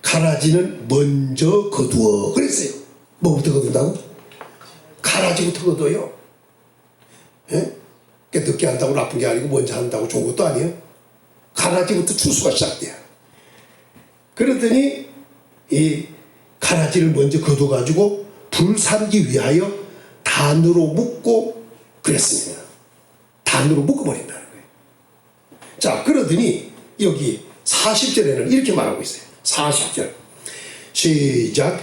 가라지는 먼저 거두어 그랬어요. 뭐부터 거둔다고? 가라지부터 거둬요. 늦게 한다고 나쁜 게 아니고 먼저 한다고 좋은 것도 아니에요. 가라지부터 추수가 시작돼요. 그러더니 이 가라지를 먼저 거둬가지고 불사르기 위하여 단으로 묶고 그랬습니다. 단으로 묶어버린다는 거예요. 자, 그러더니 여기 40절에는 이렇게 말하고 있어요. 40절 시작.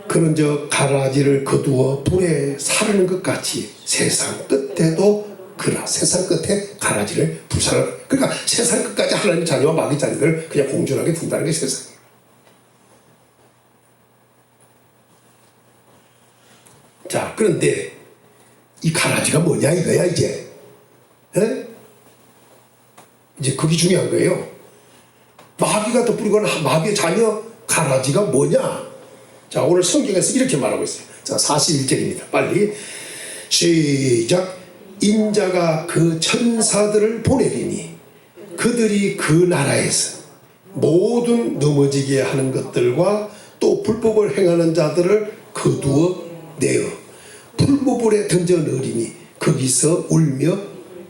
그런저 가라지를 거두어 불에 사르는 것 같이 세상 끝에도 그러나 세상 끝에 가라지를 불사르. 그러니까 세상 끝까지 하나님의 자녀와 마귀 자녀들을 그냥 공존하게 둔다는 게 세상이에요. 자, 그런데 이 가라지가 뭐냐 이거야 이제. 이제 그게 중요한 거예요. 마귀가 덧뿌리거나 마귀의 자녀 가라지가 뭐냐. 자, 오늘 성경에서 이렇게 말하고 있어요. 자, 41절입니다. 빨리 시작. 인자가 그 천사들을 보내리니 그들이 그 나라에서 모든 넘어지게 하는 것들과 또 불법을 행하는 자들을 거두어 내어 불모불에 던져 넣으리니 거기서 울며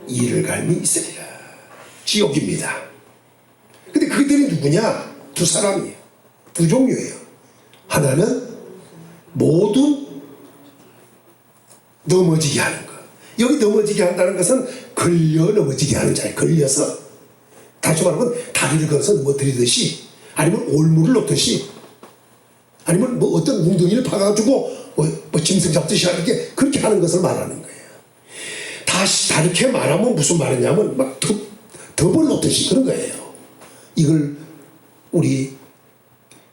이를 갈미 있으리라. 지옥입니다. 근데 그들이 누구냐? 두 사람이에요. 두 종류예요. 하나는 모든 넘어지게 하는 거. 여기 넘어지게 한다는 것은 걸려 넘어지게 하는 자예요. 걸려서. 다시 말하면 다리를 걸어서 넘어뜨리듯이 아니면 올무를 놓듯이 아니면 뭐 어떤 웅덩이를 파가지고 뭐 짐승 잡듯이 하는 게 그렇게 하는 것을 말하는 거예요. 다시 다르게 말하면 무슨 말이냐면 막 덮을 놓듯이 그런 거예요. 이걸 우리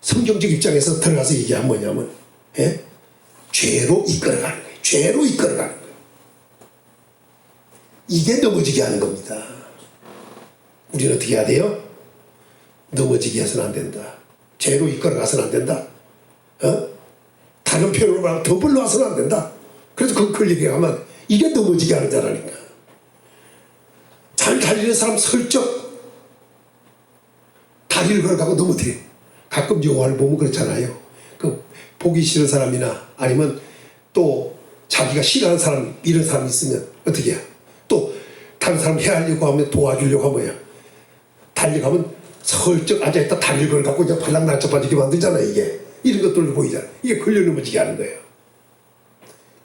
성경적 입장에서 들어가서 얘기하면 뭐냐면 죄로 이끌어가는 거예요. 죄로 이끌어가는 거예요. 이게 넘어지게 하는 겁니다. 우리는 어떻게 해야 돼요? 넘어지게 해서는 안 된다. 죄로 이끌어가서는 안 된다. 다른 표현으로 말하면 더 불러와서는 안 된다. 그래서 그걸 얘기하면 이게 넘어지게 하는 자라니까. 잘 달리는 사람 슬쩍 다리를 걸어가고 넘어뜨려. 가끔 영화를 보면 그렇잖아요. 그 보기 싫은 사람이나 아니면 또 자기가 싫어하는 사람, 이런 사람이 있으면 어떻게 해요? 또 다른 사람 해하려고 하면 도와주려고 하면 달려가면 슬쩍 앉아있다 다리를 걸어갖고 이제 발랑 난처빠지게 만들잖아요. 이게 이런 것들도 보이잖아요. 이게 걸려 넘어지게 하는 거예요.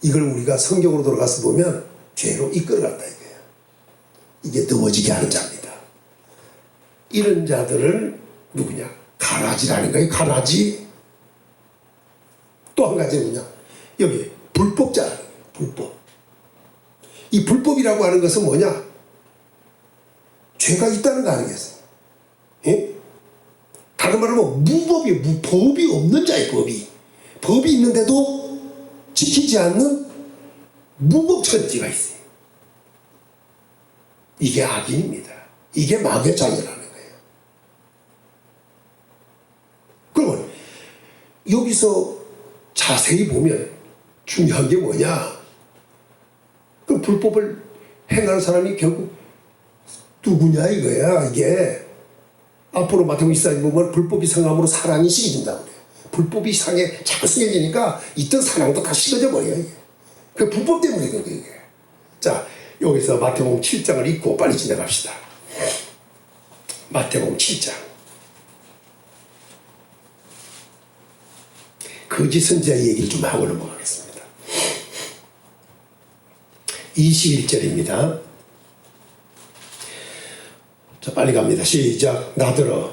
이걸 우리가 성경으로 돌아가서 보면 죄로 이끌어간다 이거예요. 이게 넘어지게 하는 자입니다. 이런 자들을 누구냐? 가라지라는 거예요. 가라지. 또 한 가지는 뭐냐? 여기 불법자. 불법. 이 불법이라고 하는 것은 뭐냐? 죄가 있다는 거 아니겠어요? 예? 다른 말로 하면 무법이, 법이 없는 자의 법이. 법이 있는데도 지키지 않는 무법천지가 있어요. 이게 악인입니다. 이게 마귀장이라는 거예요. 그러면 여기서 자세히 보면 중요한 게 뭐냐? 그 불법을 행하는 사람이 결국 누구냐 이거야. 이게 앞으로 마태복음 24장 보면 불법이 상함으로 사랑이 식어진다고 그래요. 불법이 상에 자꾸 승해지니까 있던 사랑도 다 식어져 버려요. 이게. 그 불법 때문에 그런 거예요. 자, 여기서 마태복음 7장을 읽고 빨리 지나갑시다. 마태복음 7장. 거짓 선지자의 얘기를 좀 하고 넘어가겠습니다. 21절입니다. 자, 빨리 갑니다. 시작. 나더러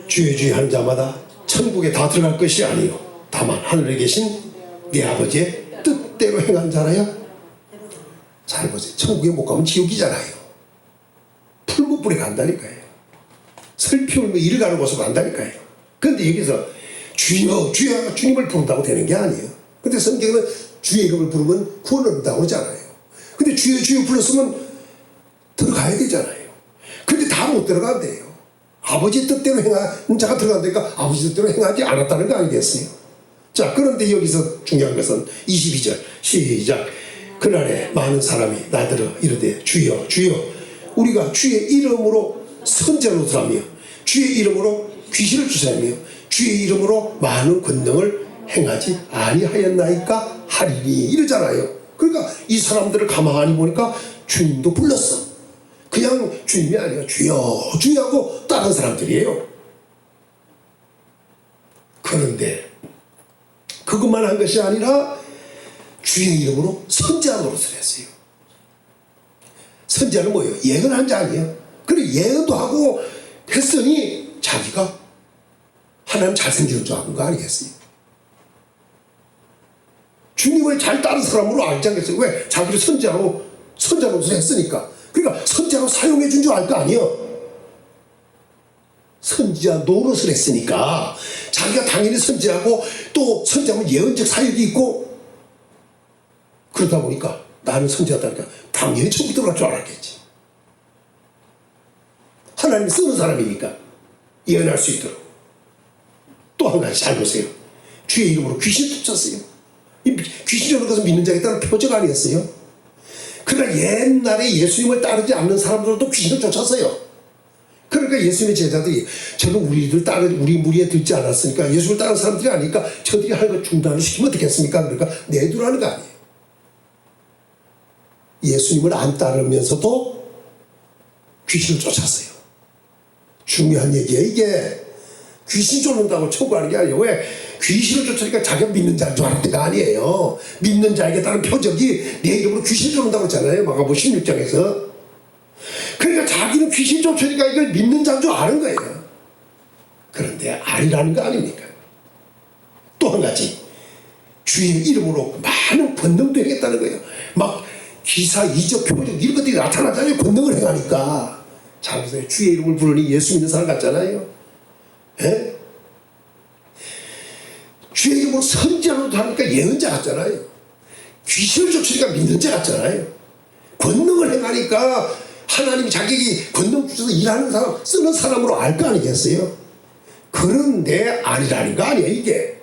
주의 하는 자마다 천국에 다 들어갈 것이 아니요 다만 하늘에 계신 네 아버지의 뜻대로 행한 자라야. 잘 보세요. 천국에 못 가면 지옥이잖아요. 풀무불에 간다니까요. 슬피 울며 이를 가는 곳으로 간다니까요. 그런데 여기서 주여 주여 주님을 부른다고 되는 게 아니에요. 근데 성경은 주의 이름을 부르면 구원을 얻는다고 그러잖아요. 근데 주여 주여 불렀으면 들어가야 되잖아요. 근데 다 못 들어간대요. 아버지 뜻대로 행한 자가 들어간다니까 아버지 뜻대로 행하지 않았다는 거 아니겠어요? 자, 그런데 여기서 중요한 것은 22절 시작. 그날에 많은 사람이 나더러 이르되 주여 주여 우리가 주의 이름으로 선지자 노릇하며 주의 이름으로 귀신을 쫓아내며 주의 이름으로 많은 권능을 행하지 아니하였나이까 하리니 이러잖아요. 그러니까 이 사람들을 가만히 보니까 주님도 불렀어. 그냥 주님이 아니라 주여 주여 하고 다른 사람들이에요. 그런데 그것만 한 것이 아니라 주의 이름으로 선지자 노릇을 했어요. 선지자는 뭐예요? 예언한 자 아니에요? 그래 예언도 하고 했으니 자기가 하나님 잘생기는 줄 아는 거 아니겠어요? 주님을 잘 따른 사람으로 알지 않겠어요? 왜? 자기를 선지자 노릇을 했으니까. 그러니까 선지자로 사용해 준 줄 알 거 아니에요? 선지자 노릇을 했으니까 자기가 당연히 선지자고 또 선지자면 예언적 사역이 있고 그러다 보니까 나는 선지자다니까 당연히 천국 들어갈 줄 알았겠지. 하나님이 쓰는 사람이니까 예언할 수 있도록. 또 한 가지 잘 보세요. 주의 이름으로 귀신을 쫓았어요. 귀신이 오는 것은 믿는 자에 따른 표적 아니었어요? 그러니까 옛날에 예수님을 따르지 않는 사람들도 귀신을 쫓았어요. 그러니까 예수님의 제자들이 저는 우리 무리에 들지 않았으니까 예수를 따르는 사람들이 아니니까 저들이 하는 걸 중단을 시키면 어떻겠습니까? 그러니까 내두라는 거 아니에요. 예수님을 안 따르면서도 귀신을 쫓았어요. 중요한 얘기예요. 이게 귀신 쫓는다고 청구하는 게 아니에요. 왜? 귀신을 쫓으니까 자기가 믿는 자인 줄 알았던 거 아니에요. 믿는 자에게 따른 표적이 내 이름으로 귀신 쫓는다고 했잖아요. 마가복음 16장에서. 그러니까 자기는 귀신 쫓으니까 이걸 믿는 자인 줄 아는 거예요. 그런데 아니라는 거 아닙니까? 또 한 가지. 주의 이름으로 많은 권능도 행했다는 거예요. 막 기사, 이적, 표적 이런 것들이 나타나잖아요. 권능을 행하니까. 잘 보세요. 주의 이름을 부르니 예수 믿는 사람 같잖아요. 예? 주의 이름으로 선지자로도 하니까 예언자 같잖아요. 귀신을 쫓으니까 믿는 자 같잖아요. 권능을 행하니 하니까 하나님이 자격이 권능 주셔서 일하는 사람, 쓰는 사람으로 알 거 아니겠어요? 그런데 아니라는 거 아니에요, 이게.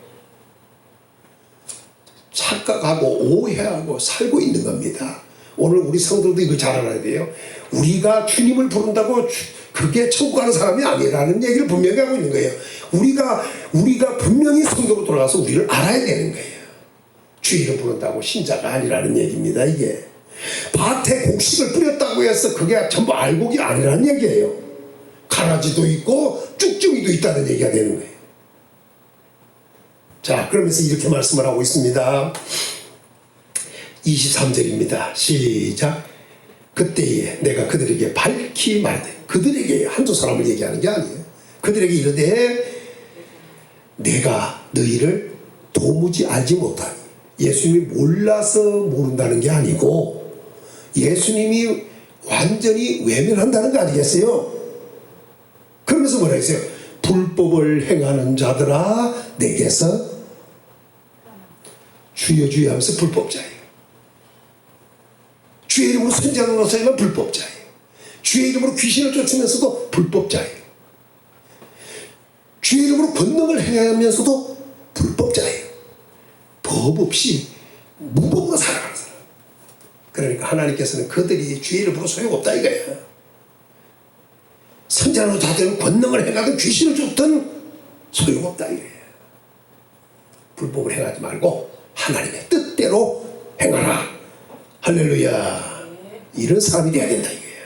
착각하고 오해하고 살고 있는 겁니다. 오늘 우리 성도들도 이거 잘 알아야 돼요. 우리가 주님을 부른다고 그게 천국 가는 사람이 아니라는 얘기를 분명히 하고 있는 거예요. 우리가 분명히 성도로 돌아가서 우리를 알아야 되는 거예요. 주 이름 부른다고 신자가 아니라는 얘기입니다, 이게. 밭에 곡식을 뿌렸다고 해서 그게 전부 알곡이 아니라는 얘기예요. 가라지도 있고 쭉정이도 있다는 얘기가 되는 거예요. 자, 그러면서 이렇게 말씀을 하고 있습니다. 23절입니다. 시작. 그때에 내가 그들에게 밝히 말하되, 그들에게 한두 사람을 얘기하는 게 아니에요. 그들에게 이르되 내가 너희를 도무지 알지 못하니. 예수님이 몰라서 모른다는 게 아니고 예수님이 완전히 외면한다는 거 아니겠어요? 그러면서 뭐라 했어요? 불법을 행하는 자들아 내게서 주여 주여 하면서 불법자예요. 주의 이름으로 선지하는 것에만 불법자예요. 주의 이름으로 귀신을 쫓으면서도 불법자예요. 주의 이름으로 권능을 행하면서도 불법자예요. 법 없이 무법으로 살아가는 사람. 그러니까 하나님께서는 그들이 주의 이름으로 소용없다 이거예요. 선지하는 자들은 권능을 행하든 귀신을 쫓든 소용없다 이거예요. 불법을 행하지 말고 하나님의 뜻대로 행하라. 할렐루야. 이런 사람이 돼야 된다 이거예요.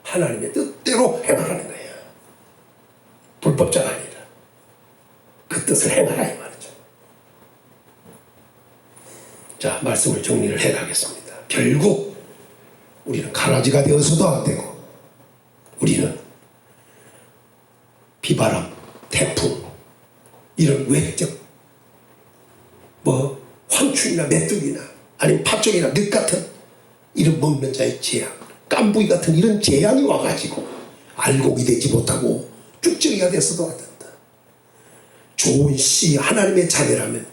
하나님의 뜻대로 행하라는 거예요. 불법자가 아니라 그 뜻을 행하라 이 말이죠. 자, 말씀을 정리를 해가겠습니다. 결국 우리는 가라지가 되어서도 안 되고, 우리는 비바람, 태풍, 이런 외적 황충이나 메뚜기나 아니면 파종이나 늑 같은 이런 먹는 자의 재앙, 깐부이 같은 이런 재앙이 와가지고 알곡이 되지 못하고 쭉정이가 돼서도 안 된다. 좋은 씨, 하나님의 자녀라면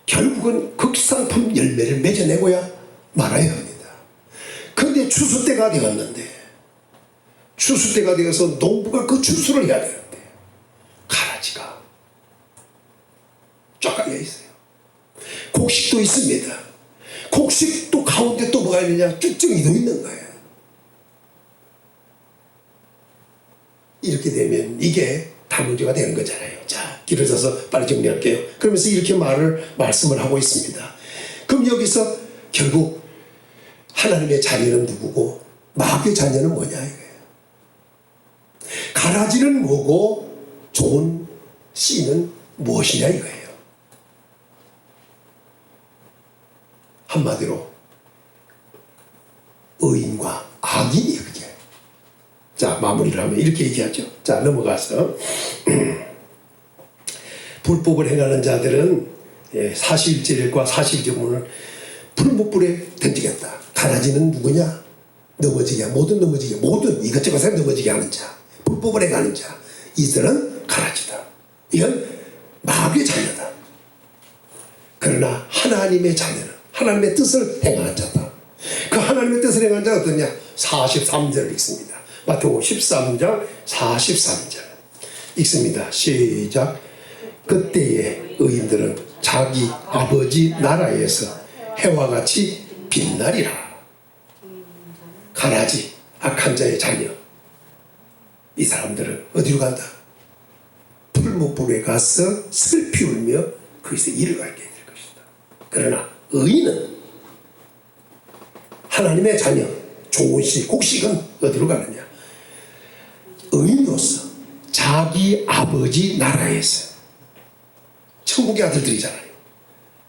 결국은 극상품 열매를 맺어내고야 말아야 합니다. 그런데 추수 때가 되었는데, 추수 때가 되어서 농부가 그 추수를 해야 되는데 가라지가 쫙 깔려 있어요. 곡식도 있습니다. 곡식도 가운데 또 뭐가 있느냐? 쭉정이도 있는 거예요. 이렇게 되면 이게 다 문제가 되는 거잖아요. 자, 길어져서 빨리 정리할게요. 그러면서 이렇게 말씀을 하고 있습니다. 그럼 여기서 결국 하나님의 자녀는 누구고 마귀의 자녀는 뭐냐 이거예요. 가라지는 뭐고 좋은 씨는 무엇이냐 이거예요. 한마디로 의인과 악인이 그게. 자, 마무리를 하면 이렇게 얘기하죠. 자, 넘어가서 불법을 행하는 자들은 41절과 42절을 풀무불에 던지겠다. 가라지는 누구냐? 넘어지게, 모든 넘어지게, 모든 이것저것에 넘어지게 하는 자, 불법을 행하는 자, 이들은 가라지다. 이건 마귀의 자녀다. 그러나 하나님의 자녀는 하나님의 뜻을 행하는 자다. 그 하나님의 뜻을 행하는 자가 어떠냐? 43절을 읽습니다. 마태복음 13장 43절 읽습니다. 시작. 그때의 의인들은 자기 아버지 나라에서 해와 같이 빛나리라. 가라지, 악한 자의 자녀, 이 사람들은 어디로 간다? 풀무불에 가서 슬피 울며 거기서 일을 알게 될 것이다. 그러나 의인은 하나님의 자녀, 좋은 씨, 곡식은 어디로 가느냐? 의인으로서 자기 아버지 나라에서, 천국의 아들들이잖아요.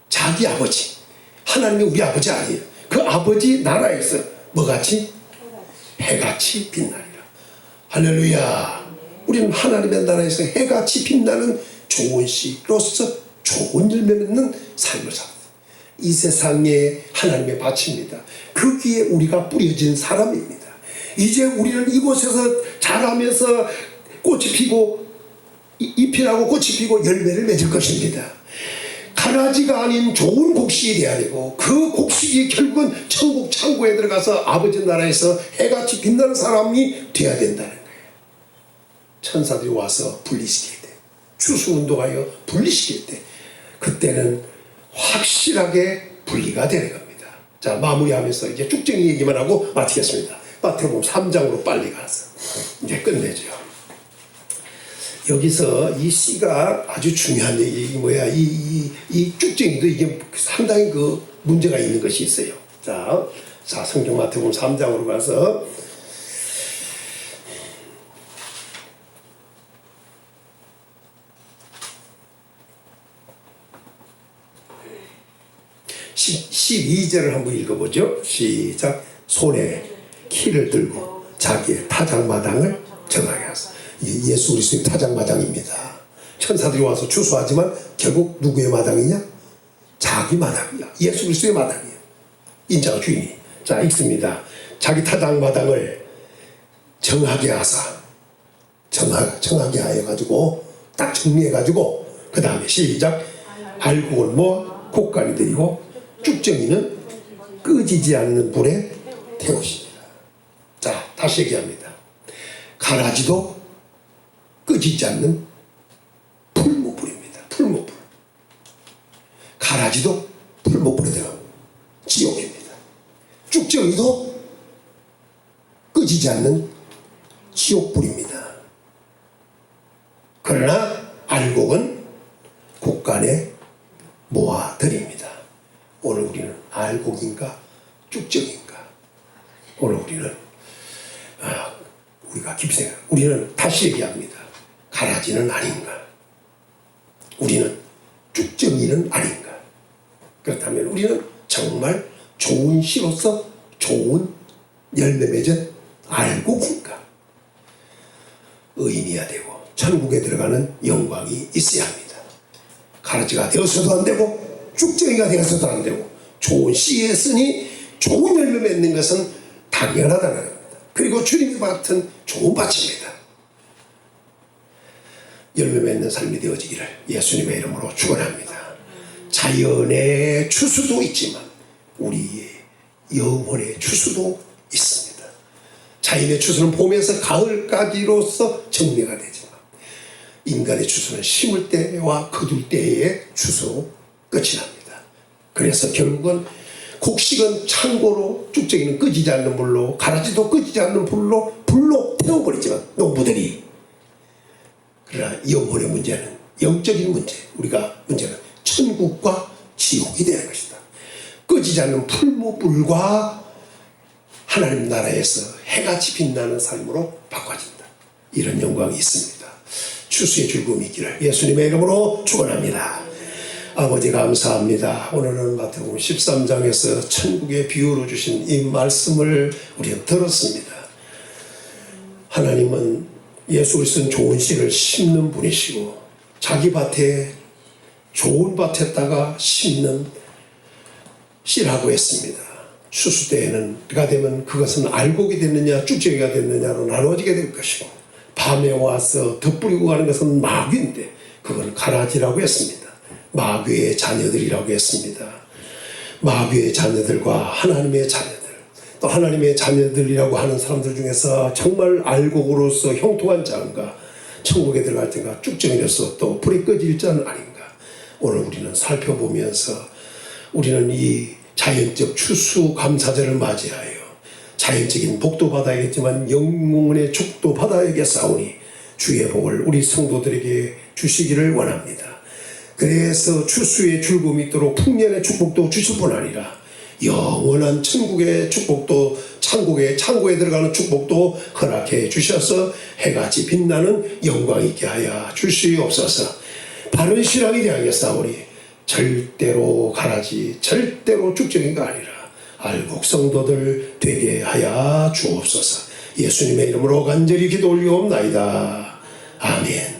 자기 아버지, 하나님이 우리 아버지 아니에요. 그 아버지 나라에서 뭐같이? 해같이 빛나리라. 할렐루야. 우리는 하나님의 나라에서 해같이 빛나는 좋은 씨로서 좋은 열매 맺는 삶을 살아요. 이 세상에 하나님의 밭입니다. 거기에 우리가 뿌려진 사람입니다. 이제 우리는 이곳에서 자라면서 꽃이 피고 잎이 나고 꽃이 피고 열매를 맺을 것입니다. 가라지가 아닌 좋은 곡식이 돼야 되고 그 곡식이 결국은 천국 창고에 들어가서 아버지 나라에서 해같이 빛나는 사람이 돼야 된다는 거예요. 천사들이 와서 분리시킬 때, 추수운동하여 분리시킬 때, 그때는 확실하게 분리가 되는 겁니다. 자, 마무리하면서 이제 쭉정이 얘기만 하고 마치겠습니다. 마태복음 3장으로 빨리 가서 이제 끝내죠. 여기서 이 씨가 아주 중요한 얘기, 이 쭉정이도 이게 상당히 그 문제가 있는 것이 있어요. 자, 성경 마태복음 3장으로 가서 12절을 한번 읽어보죠. 시작. 손에 키를 들고 자기의 타작마당을 정하게 하소서. 예수 그리스도의 타작마당입니다. 천사들이 와서 추수하지만 결국 누구의 마당이냐? 자기 마당이야. 예수 그리스도의 마당이야. 인자가 주인이. 자, 읽습니다. 자기 타작마당을 정하게 하사, 정하게 하여가지고 딱 정리해가지고 그 다음에 시작. 알곡은 뭐 곡간이 들이고 쭉정이는 끄지지 않는 불에 태우십니다. 자, 다시 얘기합니다. 가라지도 끄지지 않는 풀무불입니다. 풀무불. 가라지도 풀무불에 들어가고 지옥입니다. 쭉정이도 끄지지 않는 지옥불입니다. 그러나 알곡은 곡간에 모아드립니다. 오늘 우리는 알곡인가 쭉정인가? 오늘 우리는 우리가 깊이 생각. 우리는 다시 얘기합니다. 가라지는 아닌가? 우리는 쭉정이는 아닌가? 그렇다면 우리는 정말 좋은 씨로서 좋은 열매 맺은 알곡인가? 의인이야 되고 천국에 들어가는 영광이 있어야 합니다. 가라지가 되어서도 안 되고 쭉정이가 되어서도 안 되고 좋은 씨에 쓰니 좋은 열매 맺는 것은 당연하다는 겁니다. 그리고 주님이 맡은 좋은 밭입니다. 열매 맺는 삶이 되어지기를 예수님의 이름으로 축원합니다. 자연의 추수도 있지만 우리의 영혼의 추수도 있습니다. 자연의 추수는 봄에서 가을까지로서 정리가 되지만 인간의 추수는 심을 때와 거둘 때의 추수로 끝이 납니다. 그래서 결국은 곡식은 창고로, 쭉정이는 끄지지 않는 불로, 가라지도 끄지지 않는 불로 태워버리지만 농부들이, 그러나 영혼의 문제는 영적인 문제, 우리가 문제는 천국과 지옥이 되는 것이다. 끄지지 않는 풀무불과 하나님 나라에서 해같이 빛나는 삶으로 바꿔진다. 이런 영광이 있습니다. 추수의 즐거움이 있기를 예수님의 이름으로 축원합니다. 아버지 감사합니다. 오늘은 마태복음 13장에서 천국의 비유로 주신 이 말씀을 우리가 들었습니다. 하나님은 예수 그리스도는 좋은 씨를 심는 분이시고 자기 밭에 좋은 밭에다가 심는 씨라고 했습니다. 추수 때가 되면 그것은 알곡이 됐느냐 쭉정이가 됐느냐로 나눠지게 될 것이고 밤에 와서 덧뿌리고 가는 것은 마귀인데 그걸 가라지라고 했습니다. 마귀의 자녀들이라고 했습니다. 마귀의 자녀들과 하나님의 자녀들, 또 하나님의 자녀들이라고 하는 사람들 중에서 정말 알곡으로서 형통한 자인가, 천국에 들어갈 때가 쭉정이로서 또 불이 꺼질 자는 아닌가. 오늘 우리는 살펴보면서 우리는 이 자연적 추수 감사절을 맞이하여 자연적인 복도 받아야겠지만 영혼의 축도 받아야겠사오니 주의 복을 우리 성도들에게 주시기를 원합니다. 그래서 추수의 즐거움이 있도록 풍년의 축복도 주실 뿐 아니라 영원한 천국의 축복도 창고에 들어가는 축복도 허락해 주셔서 해같이 빛나는 영광 있게 하여 주시옵소서. 바른 신앙이 되어야겠사오니 절대로 가라지 절대로 쭉정이가 아니라 알곡 성도들 되게 하여 주옵소서. 예수님의 이름으로 간절히 기도 올리옵나이다. 아멘.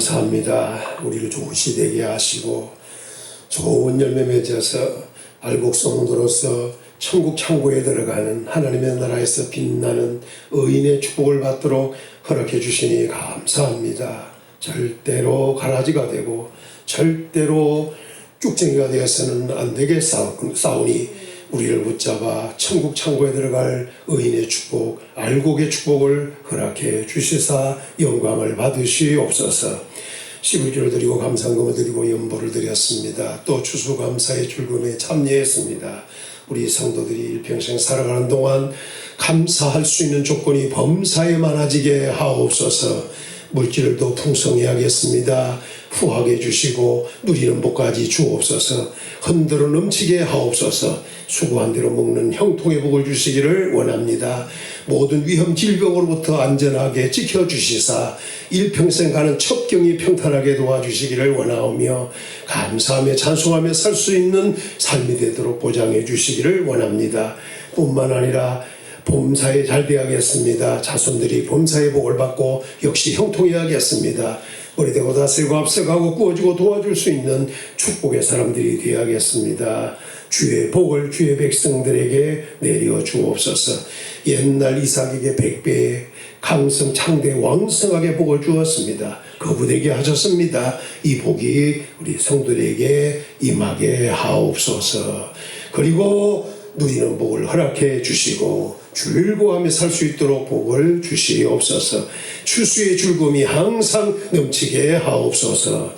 감사합니다. 우리를 좋은 시 되게 하시고 좋은 열매 맺어서 알곡성도로서 천국 창고에 들어가는 하나님의 나라에서 빛나는 의인의 축복을 받도록 허락해 주시니 감사합니다. 절대로 가라지가 되고 절대로 쭉쟁이가 되어서는 안 되게 싸우니 우리를 붙잡아 천국 창고에 들어갈 의인의 축복, 알곡의 축복을 허락해 주시사 영광을 받으시옵소서. 11조를 드리고 감상금을 드리고 연보를 드렸습니다. 또 추수감사의 출금에 참여했습니다. 우리 성도들이 일평생 살아가는 동안 감사할 수 있는 조건이 범사에 많아지게 하옵소서. 물질을 더 풍성히 하겠습니다. 후하게 주시고 누리는 복까지 주옵소서. 흔들어 넘치게 하옵소서. 수고한 대로 먹는 형통의 복을 주시기를 원합니다. 모든 위험 질병으로부터 안전하게 지켜주시사 일평생 가는 첩경이 평탄하게 도와주시기를 원하오며 감사하며 찬송하며 살 수 있는 삶이 되도록 보장해 주시기를 원합니다. 뿐만 아니라 범사에 잘 되어야겠습니다. 자손들이 범사의 복을 받고 역시 형통해야겠습니다. 머리되고 다스리고 앞서가고 꾸어주고 도와줄 수 있는 축복의 사람들이 되어야겠습니다. 주의 복을 주의 백성들에게 내려 주옵소서. 옛날 이삭에게 100배의 강성 창대 왕성하게 복을 주었습니다. 거부되게 하셨습니다. 이 복이 우리 성도들에게 임하게 하옵소서. 그리고 누리는 복을 허락해 주시고 즐거워하며 살 수 있도록 복을 주시옵소서. 추수의 즐거움이 항상 넘치게 하옵소서.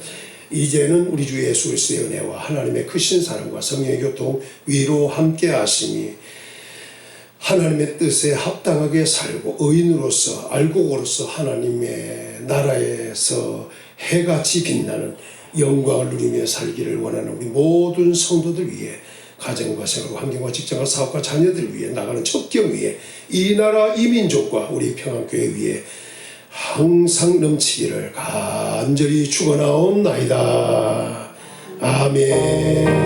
이제는 우리 주 예수 그리스도의 은혜와 하나님의 크신 사랑과 성령의 교통 위로 함께 하시니 하나님의 뜻에 합당하게 살고 의인으로서 알곡으로서 하나님의 나라에서 해같이 빛나는 영광을 누리며 살기를 원하는 우리 모든 성도들 위해 가정과 생활과 환경과 직장과 사업과 자녀들 위해 나가는 첩경 위해 이 나라 이 민족과 우리 평안교회 위해 항상 넘치기를 간절히 축원하옵나이다. 아멘.